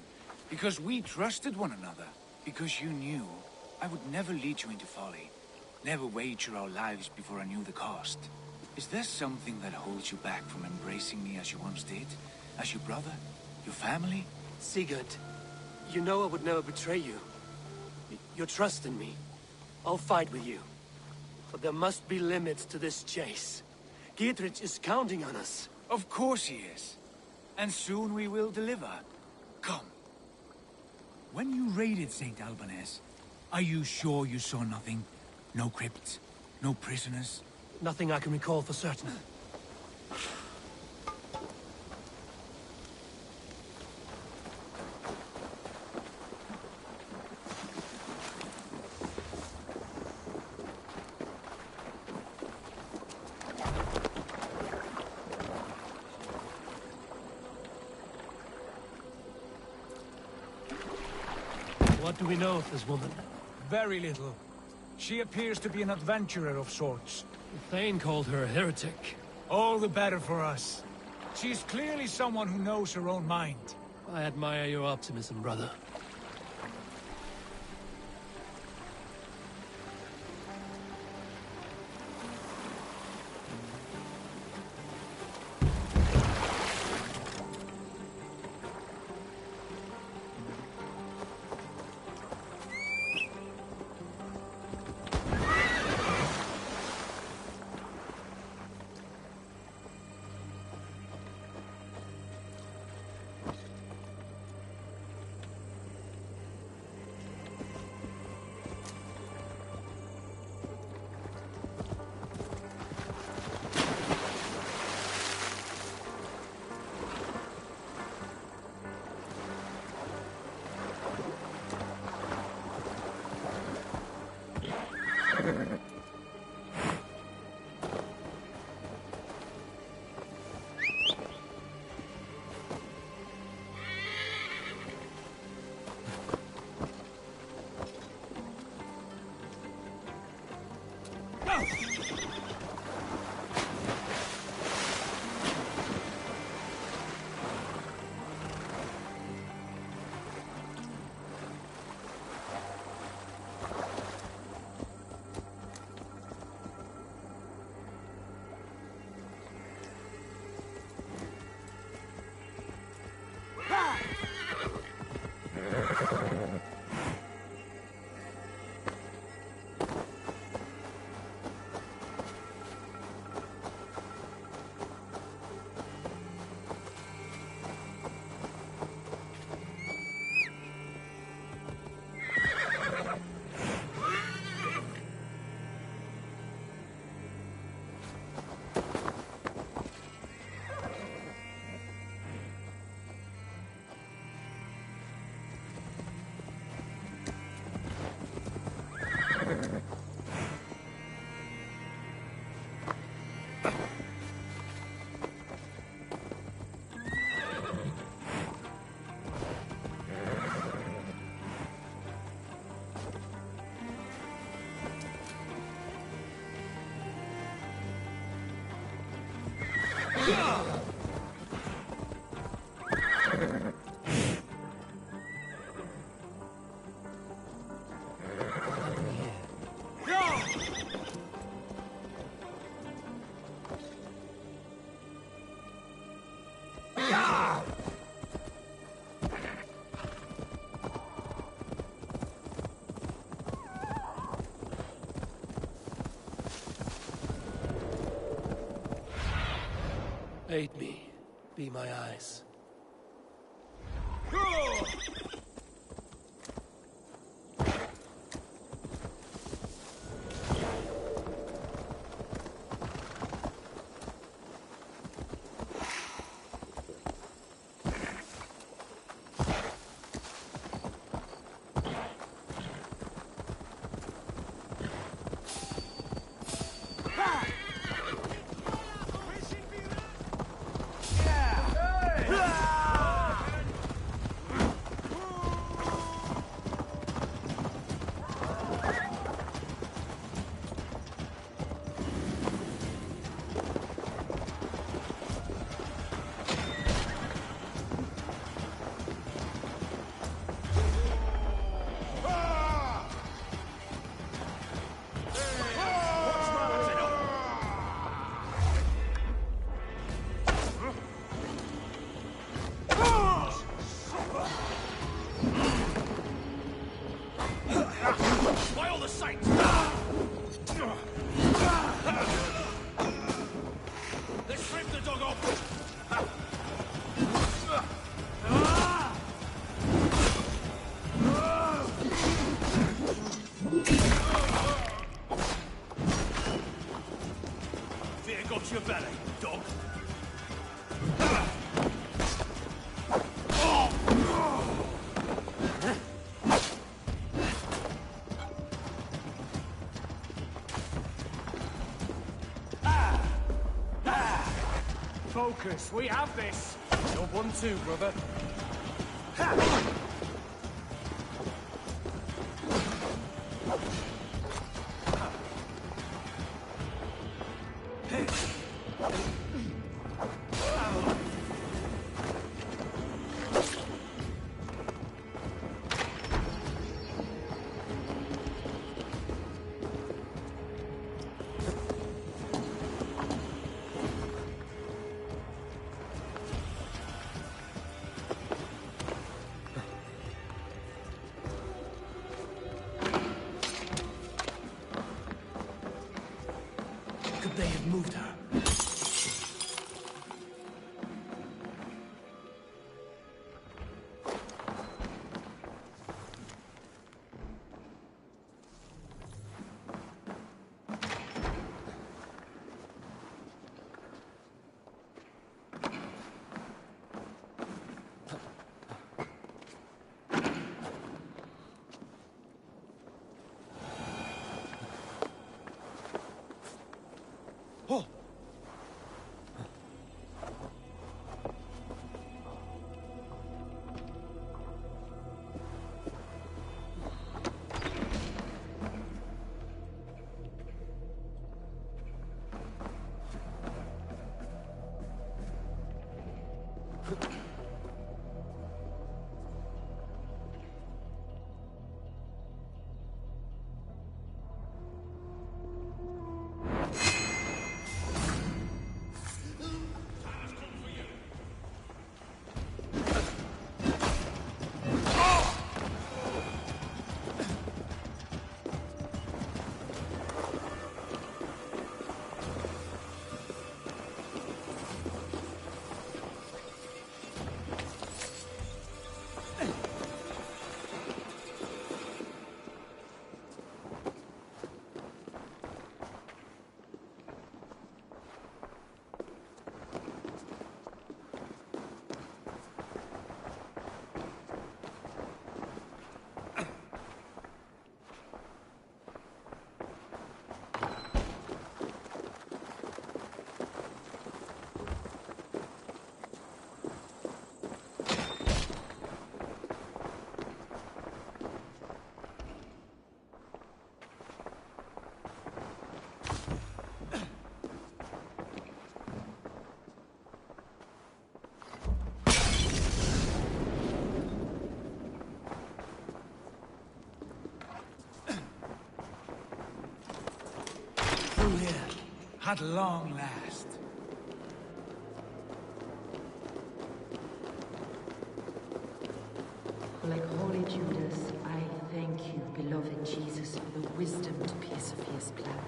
because we trusted one another, because you knew I would never lead you into folly. Never wager our lives before I knew the cost. Is there something that holds you back from embracing me as you once did? As your brother? Your family? Sigurd, you know I would never betray you. Your trust in me. I'll fight with you. But there must be limits to this chase. Dietrich is counting on us. Of course he is. And soon we will deliver. Come. When you raided St. Albanese, are you sure you saw nothing? No crypts? No prisoners? Nothing I can recall for certain. What do we know of this woman? Very little. She appears to be an adventurer of sorts. Thane called her a heretic. All the better for us. She's clearly someone who knows her own mind. I admire your optimism, brother. Aid me. Be my eyes. By all the saints! Let's strip the dog off! Fear got your belly, dog. Focus, we have this! You're 1-2, brother. Could they have moved her? At long last. Like Holy Judas, I thank you, beloved Jesus, for the wisdom to persevere his plan.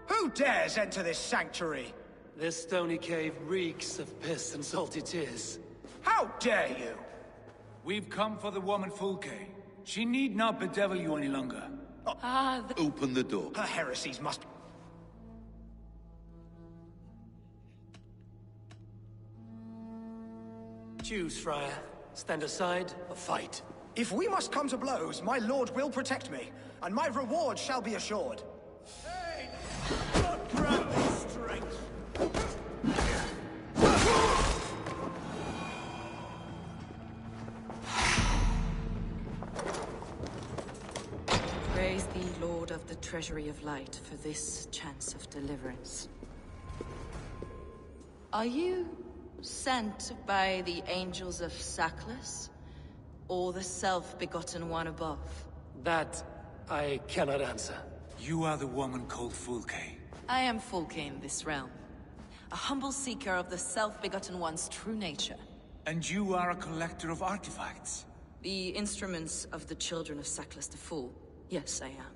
Who dares enter this sanctuary? This stony cave reeks of piss and salty tears. How dare you? We've come for the woman Fulke. She need not bedevil you any longer. Open the door. Her heresies must... Choose, Friar. Stand aside or fight. If we must come to blows, my lord will protect me, and my reward shall be assured. Hey! God grant me strength! Praise thee, Lord of the Treasury of Light, for this chance of deliverance. Are you sent by the angels of Sackless, or the self-begotten one above? That I cannot answer. You are the woman called Fulke. I am Fulke in this realm, a humble seeker of the self-begotten one's true nature. And you are a collector of artifacts? The instruments of the children of Sackless the Fool. Yes, I am.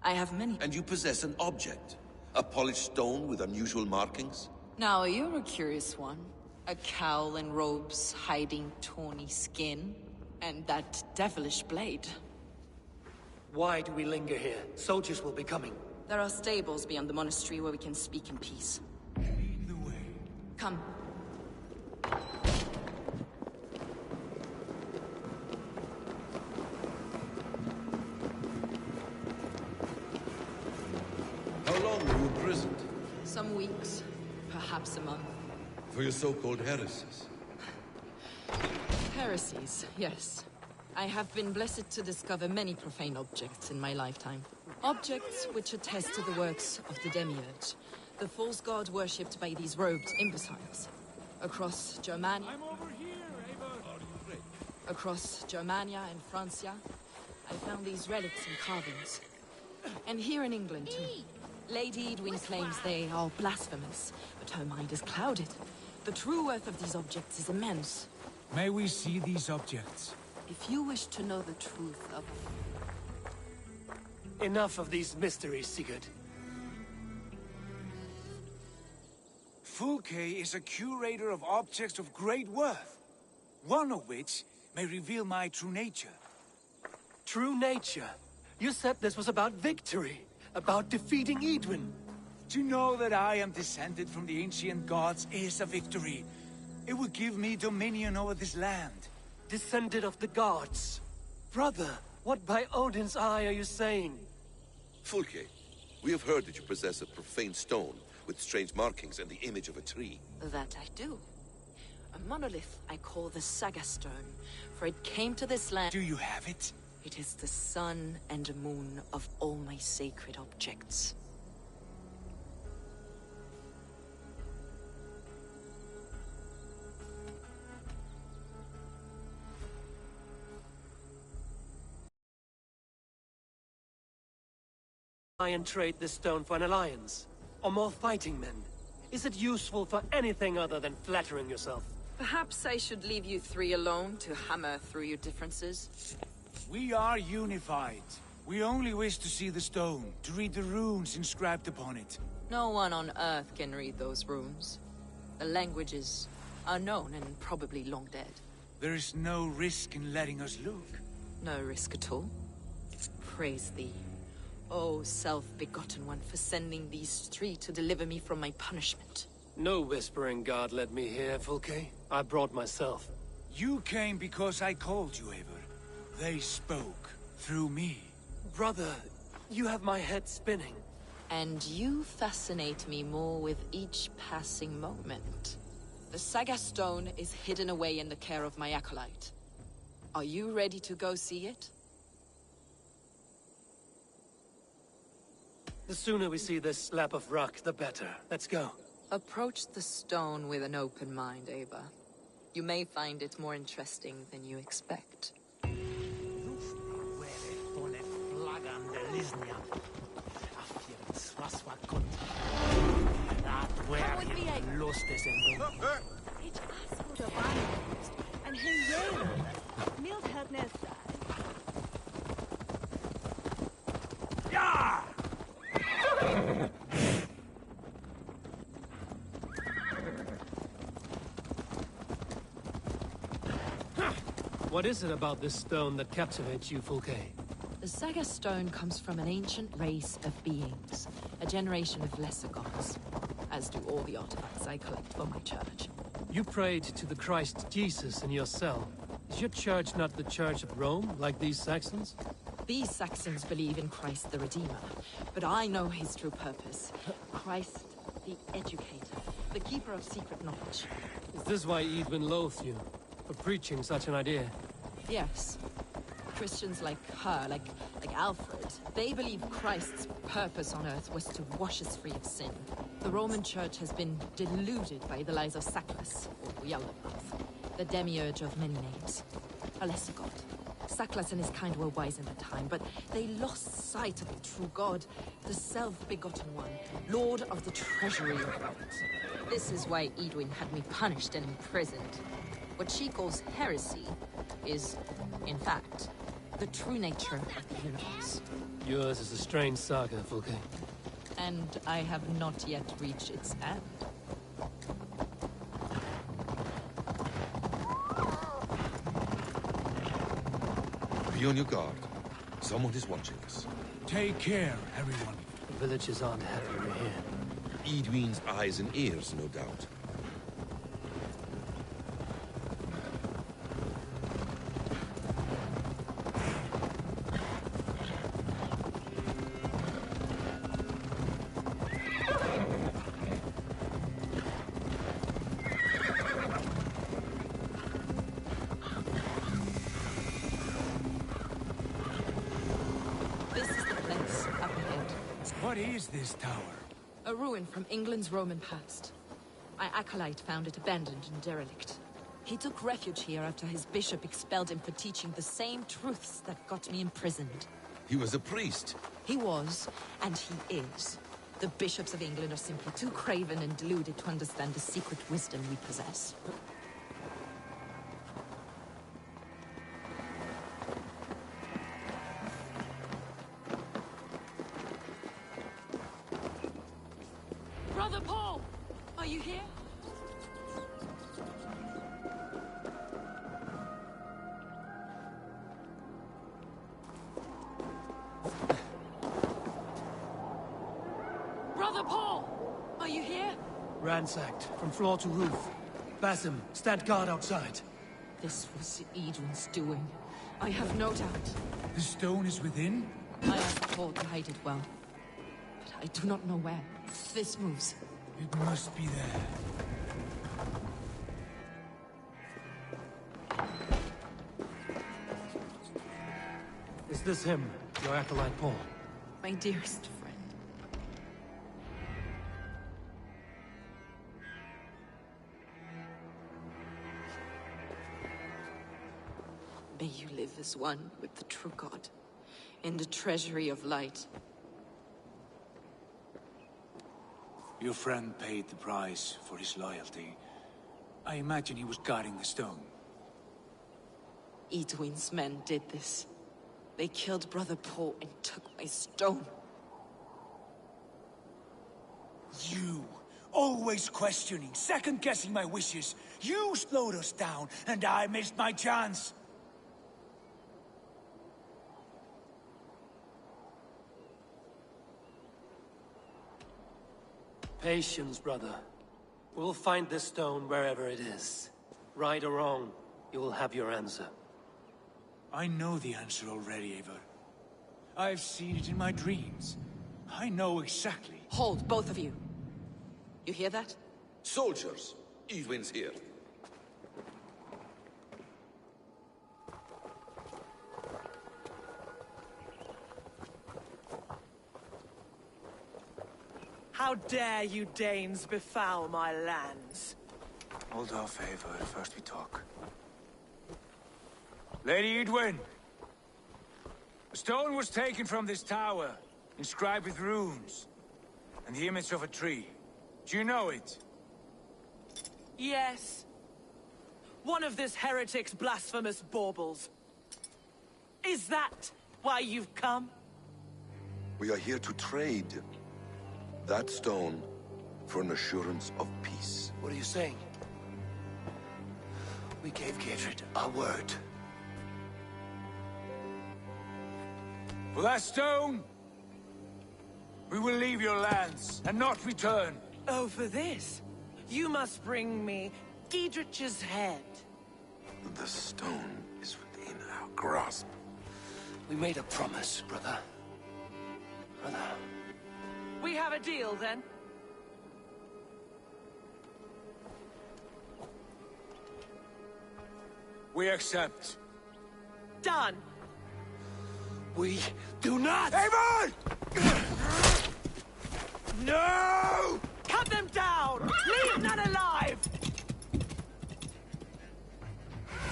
I have many... And you possess an object? A polished stone with unusual markings? Now, you're a curious one. A cowl and robes hiding tawny skin, and that devilish blade. Why do we linger here? Soldiers will be coming. There are stables beyond the monastery where we can speak in peace. Lead the way. Come. How long were you imprisoned? Some weeks, perhaps a month. For your so-called heresies? Heresies, yes. I have been blessed to discover many profane objects in my lifetime. Objects which attest to the works of the Demiurge, the false god worshipped by these robed imbeciles. Across Germania... I'm over here, Ava! Across Germania and Francia, I found these relics and carvings. And here in England, too. Lady Edwin claims they are blasphemous, but her mind is clouded. The true worth of these objects is immense. May we see these objects? If you wish to know the truth of... Enough of these mysteries, Sigurd. Fulke is a curator of objects of great worth, one of which may reveal my true nature. True nature? You said this was about victory, about defeating Edwin. To know that I am descended from the ancient gods is a victory. It would give me dominion over this land. Descended of the gods? Brother, what by Odin's eye are you saying? Fulke, we have heard that you possess a profane stone with strange markings and the image of a tree. That I do. A monolith I call the Saga Stone, for it came to this land... Do you have it? It is the sun and moon of all my sacred objects. Try and trade this stone for an alliance, or more fighting men. Is it useful for anything other than flattering yourself? Perhaps I should leave you three alone to hammer through your differences. We are unified. We only wish to see the stone, to read the runes inscribed upon it. No one on Earth can read those runes. The languages are known and probably long dead. There is no risk in letting us look. No risk at all. Praise thee, O self-begotten one, for sending these three to deliver me from my punishment. No whispering god led me here, Fulke. I brought myself. You came because I called you, Eivor. They spoke through me. Brother, you have my head spinning. And you fascinate me more with each passing moment. The Saga Stone is hidden away in the care of my acolyte. Are you ready to go see it? The sooner we see this slab of rock, the better. Let's go. Approach the stone with an open mind, Ava. You may find it more interesting than you expect. was war kont. Dat wär je lustig in dem. Ich aß gute Weinkunst. Ein Hyäne. Mildherdness. Ja! What is it about this stone that captivates you, Fulke? The Saga stone comes from an ancient race of beings, a generation of lesser gods, as do all the artifacts I collect for my church. You prayed to the Christ Jesus in your cell. Is your church not the Church of Rome, like these Saxons? These Saxons believe in Christ the Redeemer, but I know his true purpose. Christ the Educator, the keeper of secret knowledge. Is this why Edwin loathed you? For preaching such an idea? Yes. Christians like her, like Alfred, they believe Christ's purpose on earth was to wash us free of sin. The Roman Church has been deluded by the lies of Saklas, or Yaldabaoth, the demiurge of many names. A lesser god. Saklas and his kind were wise in their time, but they lost sight of the true god, the self-begotten one, lord of the treasury of light. This is why Edwin had me punished and imprisoned. What she calls heresy is, in fact, the true nature of the universe. Yours is a strange saga, Fulke. And I have not yet reached its end. Be on your guard. Someone is watching us. Take care, everyone. The villagers aren't happy we're here. Edwin's eyes and ears, no doubt. What is this tower? A ruin from England's Roman past. My acolyte found it abandoned and derelict. He took refuge here after his bishop expelled him for teaching the same truths that got me imprisoned. He was a priest. He was, and he is. The bishops of England are simply too craven and deluded to understand the secret wisdom we possess. Brother Paul! Are you here? Brother Paul! Are you here? Ransacked, from floor to roof. Basim, stand guard outside. This was Edwin's doing. I have no doubt. The stone is within? I asked Paul to hide it well. But I do not know where. This moves. It must be there. Is this him, your acolyte Paul? My dearest friend. May you live as one with the true God, in the treasury of light. Your friend paid the price for his loyalty. I imagine he was guarding the stone. Edwin's men did this. They killed Brother Paul and took my stone. You! Always questioning, second-guessing my wishes. You slowed us down, and I missed my chance. Patience, brother. We'll find this stone wherever it is. Right or wrong, you will have your answer. I know the answer already, Eivor. I've seen it in my dreams. I know exactly. Hold, both of you. You hear that? Soldiers, Edwin's here. How dare you Danes befoul my lands? Hold off, Eivor. First we talk. Lady Edwin! A stone was taken from this tower, inscribed with runes. And the image of a tree. Do you know it? Yes. One of this heretic's blasphemous baubles. Is that why you've come? We are here to trade that stone for an assurance of peace. What are you saying? We gave Geirtrid our word. For that stone, we will leave your lands and not return. Oh, for this? You must bring me Geidrich's head. The stone is within our grasp. We made a promise, brother. Brother. We have a deal, then? We accept. Done. We do not! Eivor! No! Cut them down! Leave none alive!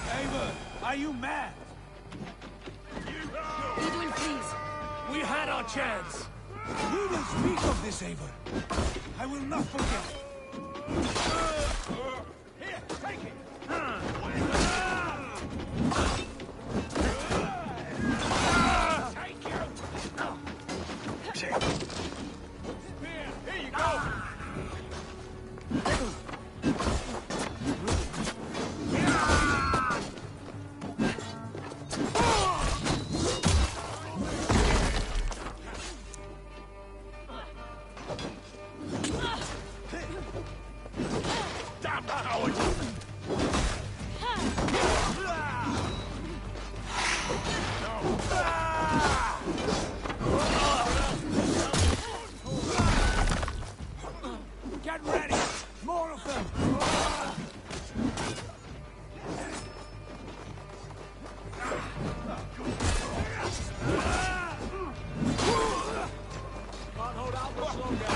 Eivor, are you mad? Edwin, please. We had our chance. We will speak of this, Eivor. I will not forget. Here, take it! Here you go! Damn coward! Get ready! More of them! Can't hold out much longer.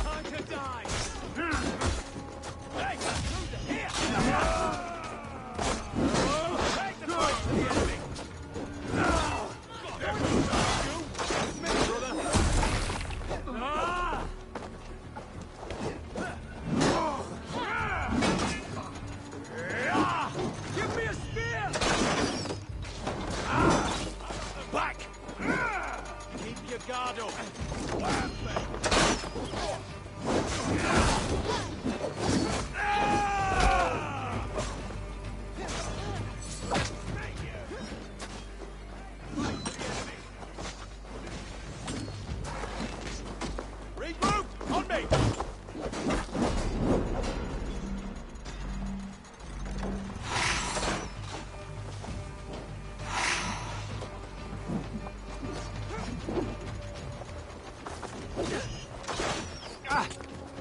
Time to die. Hey, here! Take the fight to the enemy. Me, brother. Give me a spear! Back! Keep your guard up. Regroup! On me!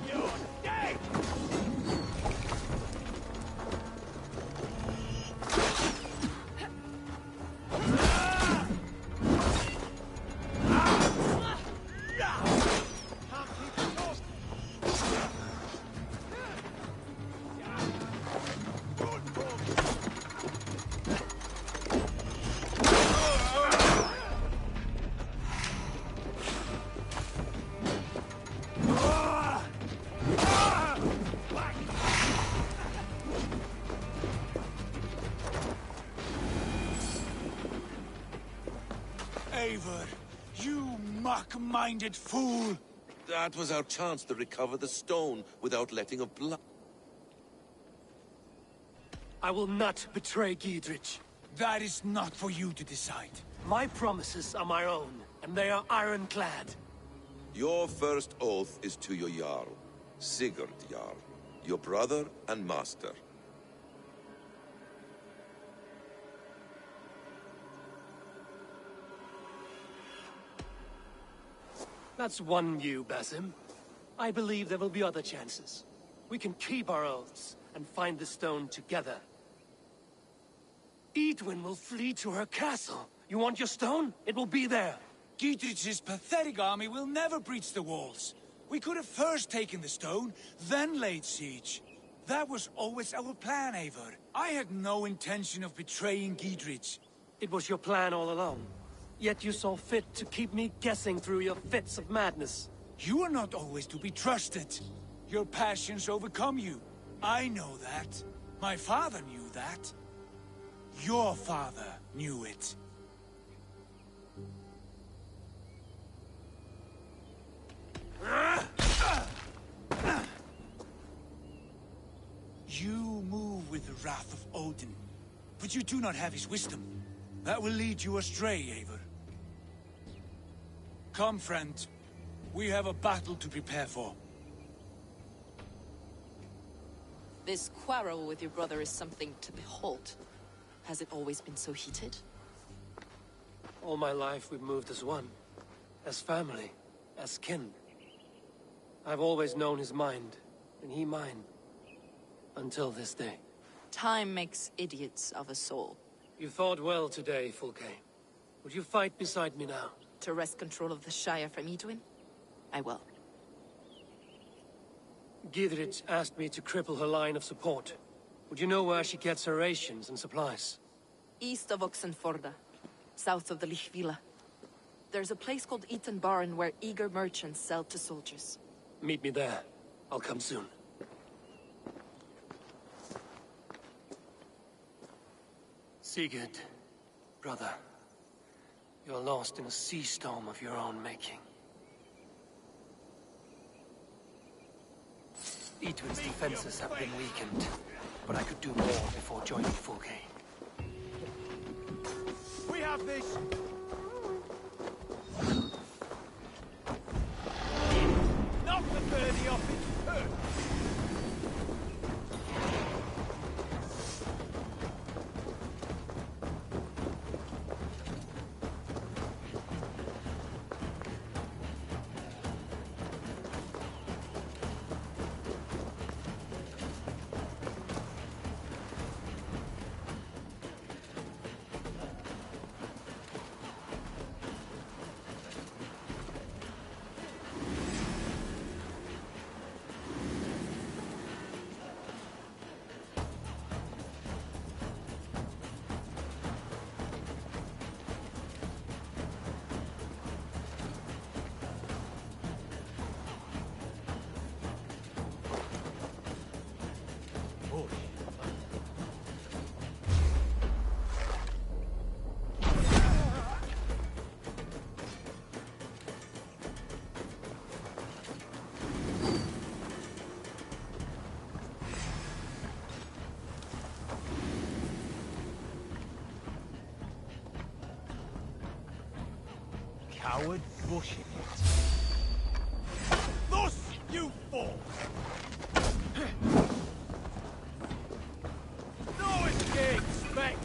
You're dead! Eivor, you mock-minded fool! That was our chance to recover the stone without letting of blood. I will not betray Geidrich. That is not for you to decide. My promises are my own, and they are ironclad. Your first oath is to your Jarl, Sigurd Jarl, your brother and master. That's one view, Basim. I believe there will be other chances. We can keep our oaths and find the stone together. Edwin will flee to her castle. You want your stone? It will be there. Geidrich's pathetic army will never breach the walls. We could have first taken the stone, then laid siege. That was always our plan, Eivor. I had no intention of betraying Geidrich. It was your plan all along. Yet you saw fit to keep me guessing through your fits of madness. You are not always to be trusted. Your passions overcome you. I know that. My father knew that. Your father knew it. You move with the wrath of Odin, but you do not have his wisdom. That will lead you astray, Eivor. Come, friend. We have a battle to prepare for. This quarrel with your brother is something to behold. Has it always been so heated? All my life we've moved as one. As family. As kin. I've always known his mind, and he mine. Until this day. Time makes idiots of us all. You fought well today, Fulke. Would you fight beside me now? To wrest control of the Shire from Edwin? I will. Gidrit asked me to cripple her line of support. Would you know where she gets her rations and supplies? East of Oxenforda, south of the Lichvila. There's a place called Eaton Barn where eager merchants sell to soldiers. Meet me there. I'll come soon. Sigurd, brother, you're lost in a sea storm of your own making. Edwin's defenses have been weakened, but I could do more before joining Fulke. We have this! Knock the birdie off its perch! Coward bullshit. Thus you fall! No escape, spec!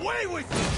Away with you!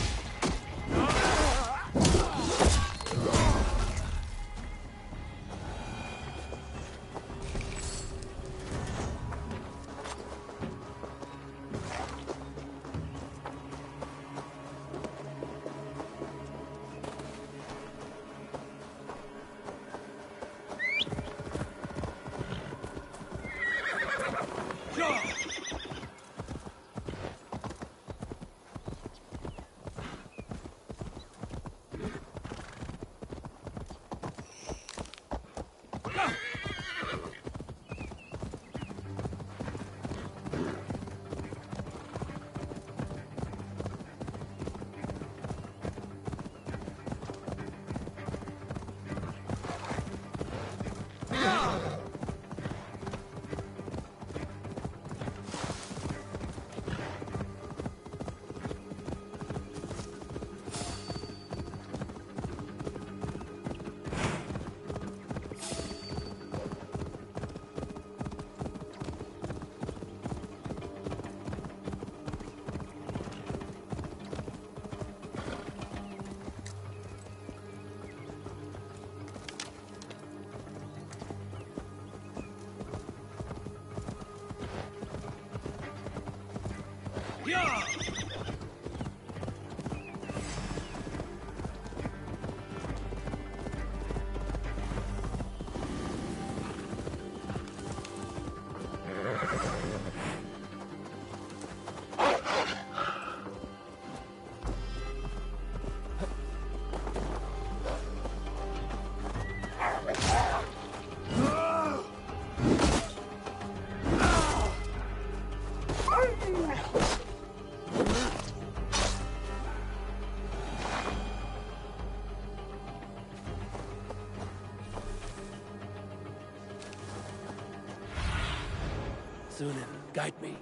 Sunan, guide me.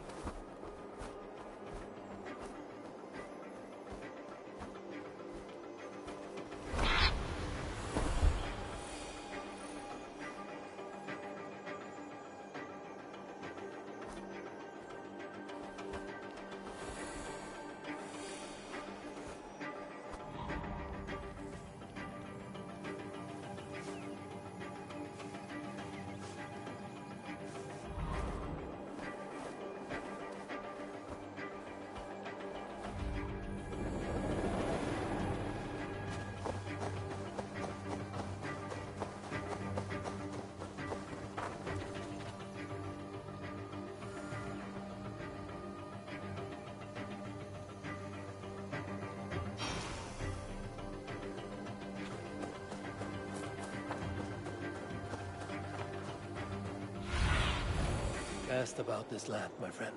Asked about this land, my friend.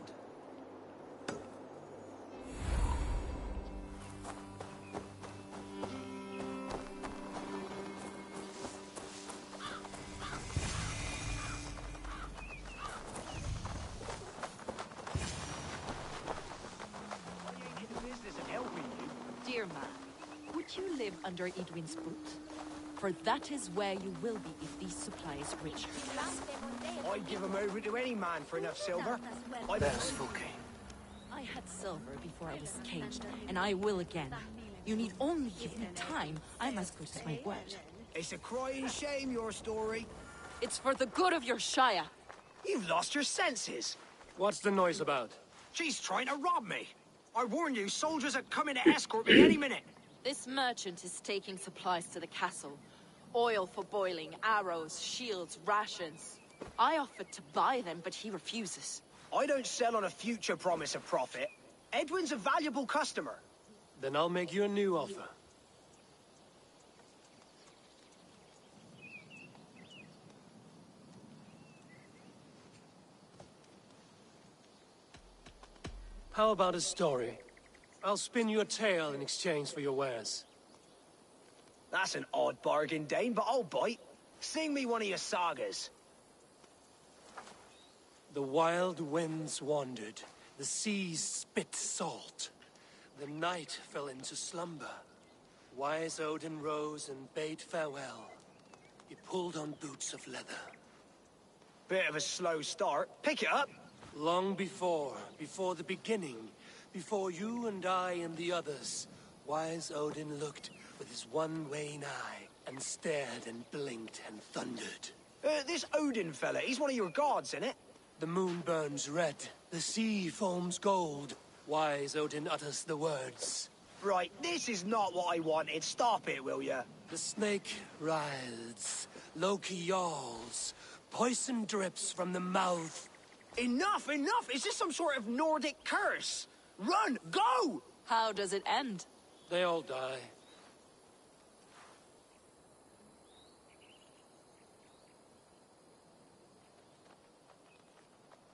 Dear man, would you live under Edwin's boot? For that is where you will be if these supplies reach her. I'd give him over to any man for enough silver. There's Fulke. I had silver before I was caged, and I will again. You need only give me time. I'm as good as my word. It's a crying shame, your story. It's for the good of your shire. You've lost your senses. What's the noise about? She's trying to rob me. I warned you, soldiers are coming to escort me any minute. This merchant is taking supplies to the castle. Oil for boiling, arrows, shields, rations. I offered to buy them, but he refuses. I don't sell on a future promise of profit. Edwin's a valuable customer. Then I'll make you a new offer. How about a story? I'll spin you a tale in exchange for your wares. That's an odd bargain, Dane, but I'll bite. Sing me one of your sagas. The wild winds wandered, the seas spit salt. The night fell into slumber. Wise Odin rose and bade farewell. He pulled on boots of leather. Bit of a slow start. Pick it up. Long before the beginning, before you and I and the others, Wise Odin looked with his one wan eye and stared and blinked and thundered. This Odin fella, he's one of your gods, isn't it? The moon burns red, the sea foams gold. Wise Odin utters the words. Right, this is not what I wanted. Stop it, will ya? The snake writhes, Loki yawls, poison drips from the mouth. Enough, enough! Is this some sort of Nordic curse? Run! Go! How does it end? They all die.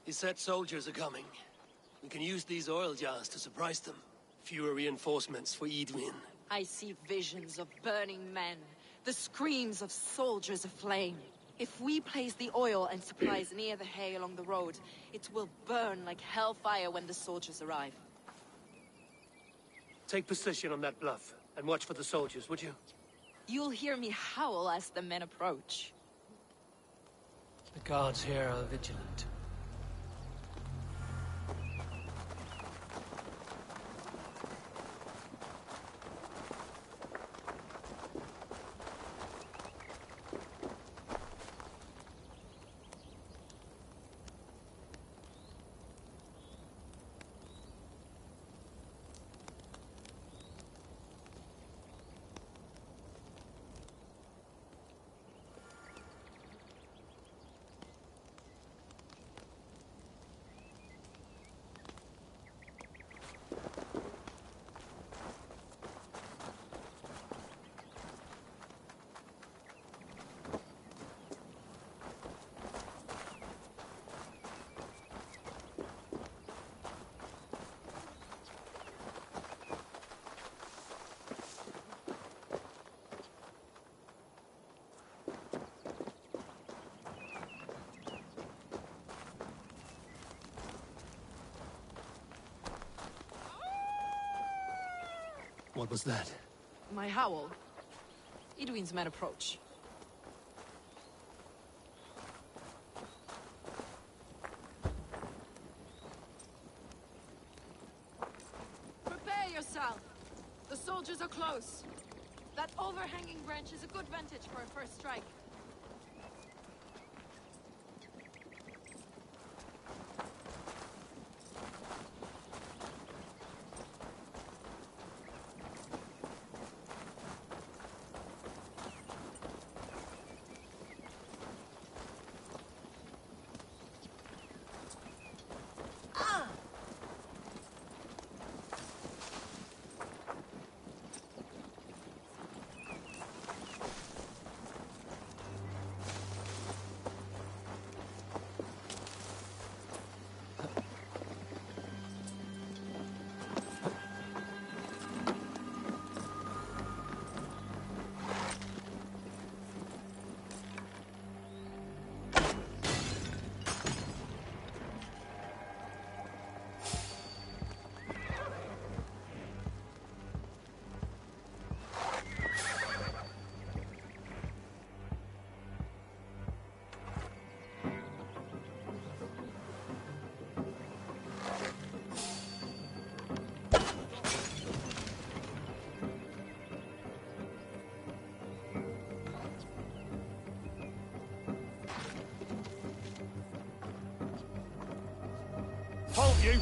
He said soldiers are coming. We can use these oil jars to surprise them. Fewer reinforcements for Edwin. I see visions of burning men, the screams of soldiers aflame. If we place the oil and supplies near the hay along the road, it will burn like hellfire when the soldiers arrive. Take position on that bluff, and watch for the soldiers, would you? You'll hear me howl as the men approach. The guards here are vigilant. What was that? My howl. Edwin's men approach. Prepare yourself! The soldiers are close. That overhanging branch is a good vantage for a first strike. Hold you!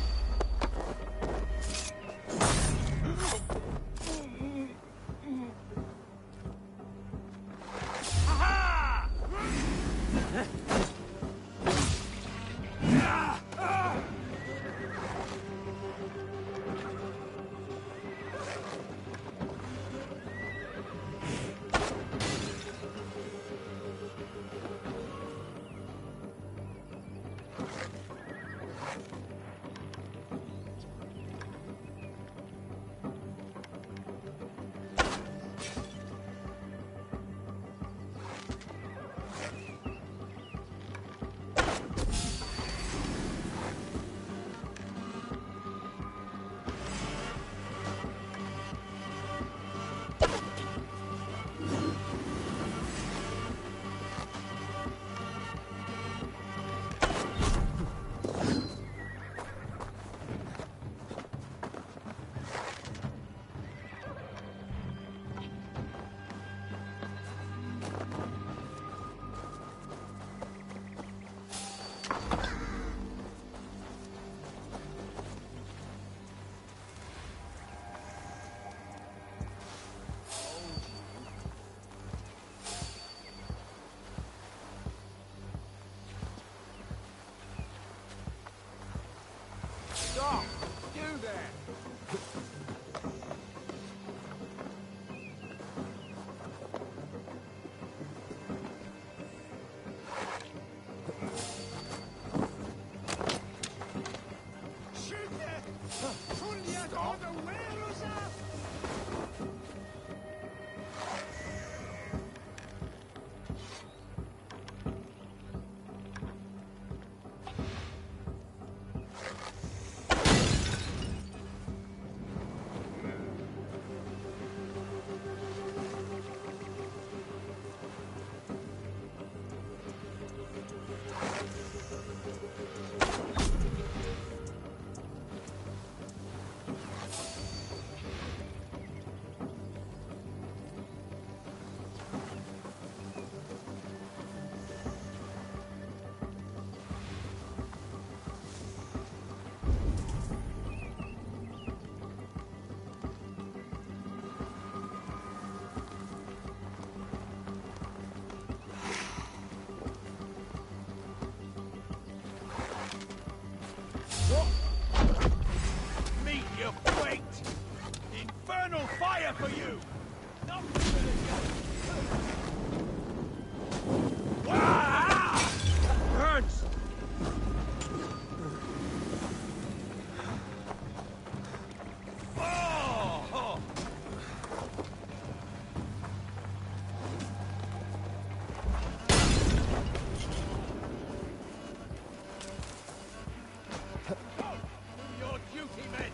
Stop! You there! Meet your fate! Infernal fire for you! Burns! Oh! Your duty, men!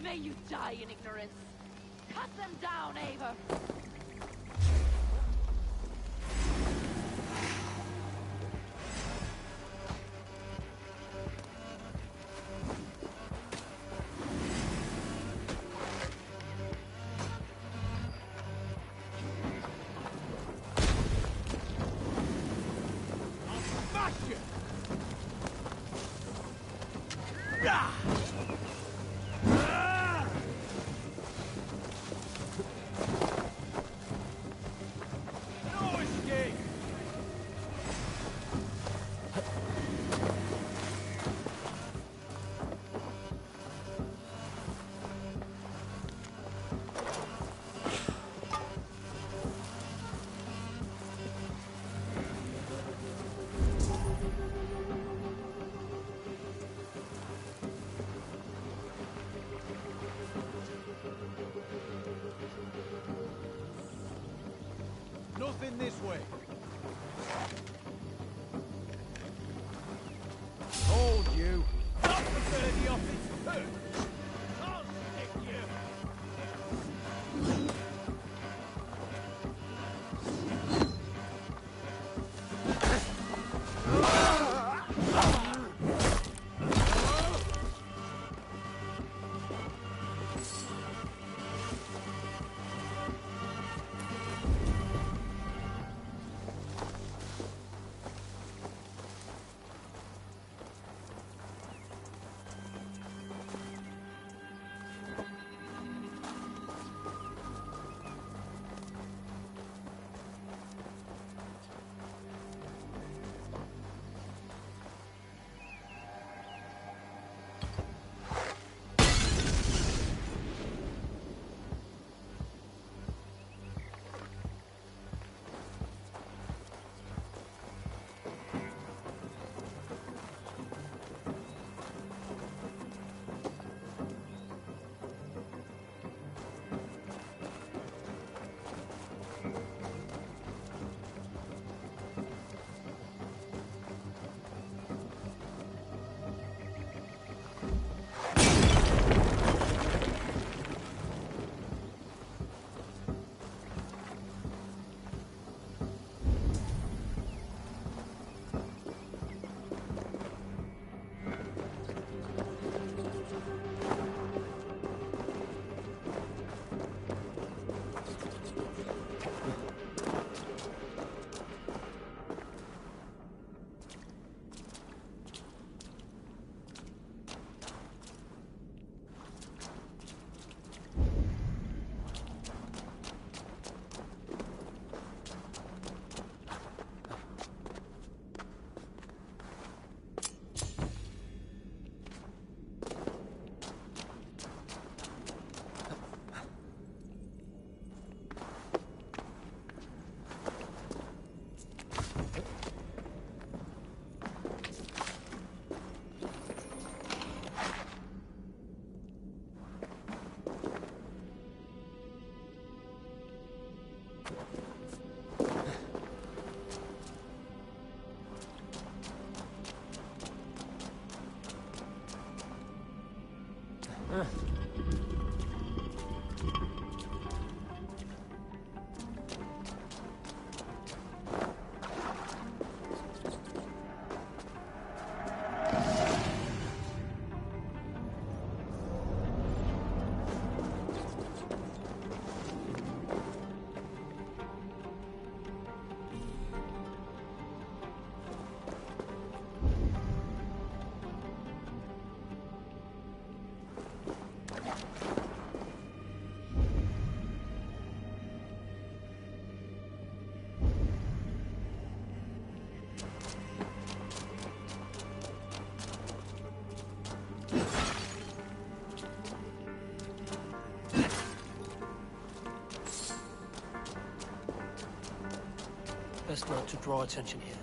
May you die in ignorance. Cut them down, Eivor. Nothing this way. Told you. Not the birdie off its perch. I'll stick you. Best not to draw attention here.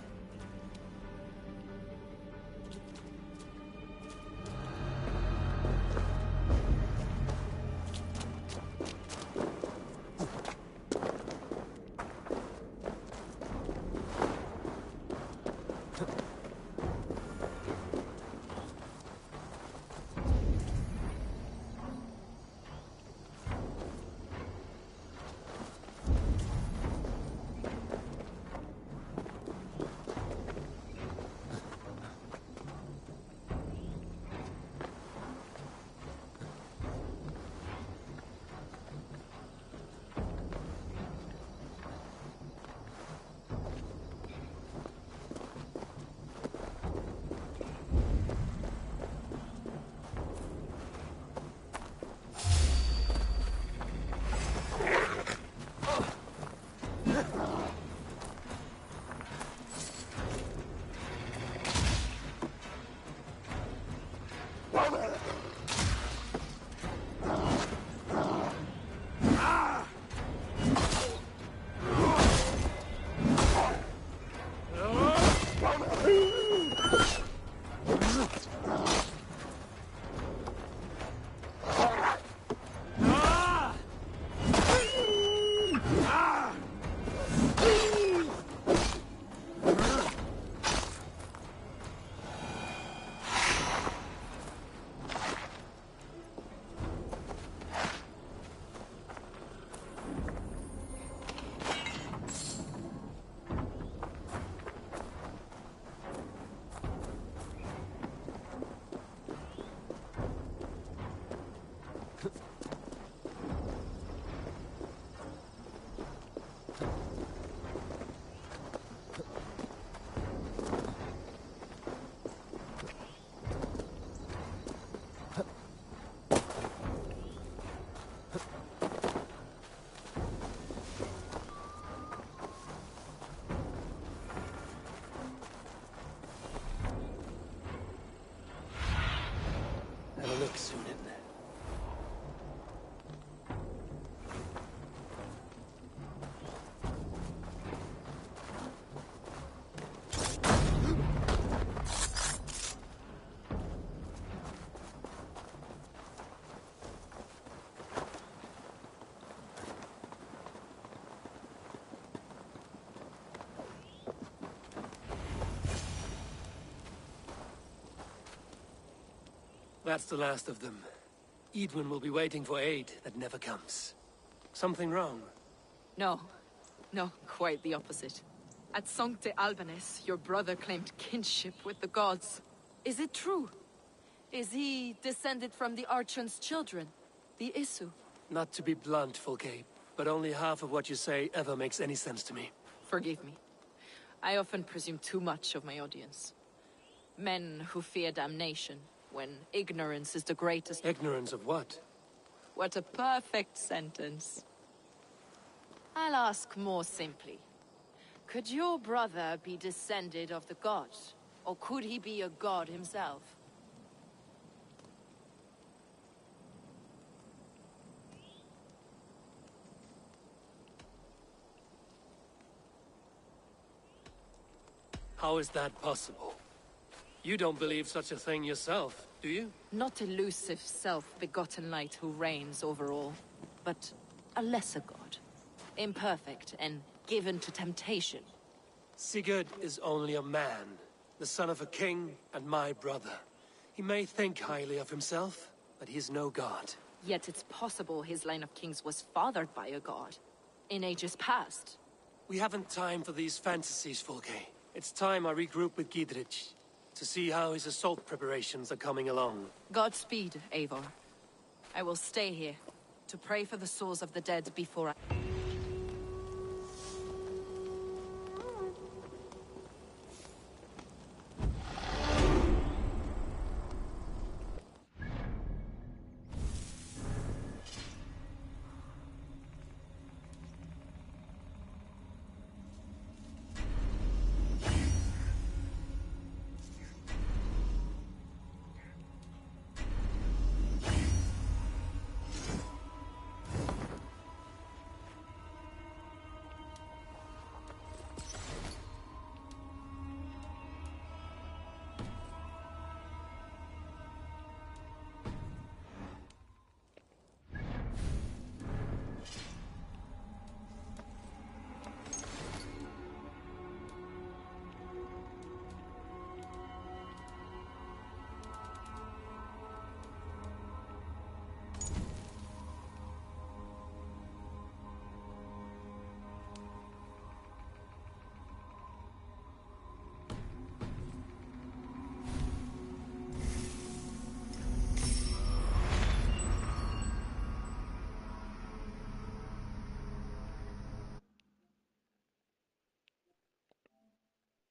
Odin. That's the last of them. Edwin will be waiting for aid that never comes. Something wrong? No. No, quite the opposite. At Sancte Albanus, your brother claimed kinship with the gods. Is it true? Is he descended from the Archon's children, the Isu? Not to be blunt, Fulke, but only half of what you say ever makes any sense to me. Forgive me. I often presume too much of my audience. Men who fear damnation, when ignorance is the greatest... Ignorance of what? What a perfect sentence. I'll ask more simply. Could your brother be descended of the gods? Or could he be a god himself? How is that possible? You don't believe such a thing yourself, do you? Not elusive, self-begotten light who reigns over all, but a lesser god. Imperfect and given to temptation. Sigurd is only a man, the son of a king and my brother. He may think highly of himself, but he is no god. Yet it's possible his line of kings was fathered by a god, in ages past. We haven't time for these fantasies, Fulke. It's time I regroup with Gidrich, to see how his assault preparations are coming along. Godspeed, Eivor. I will stay here, to pray for the souls of the dead before I...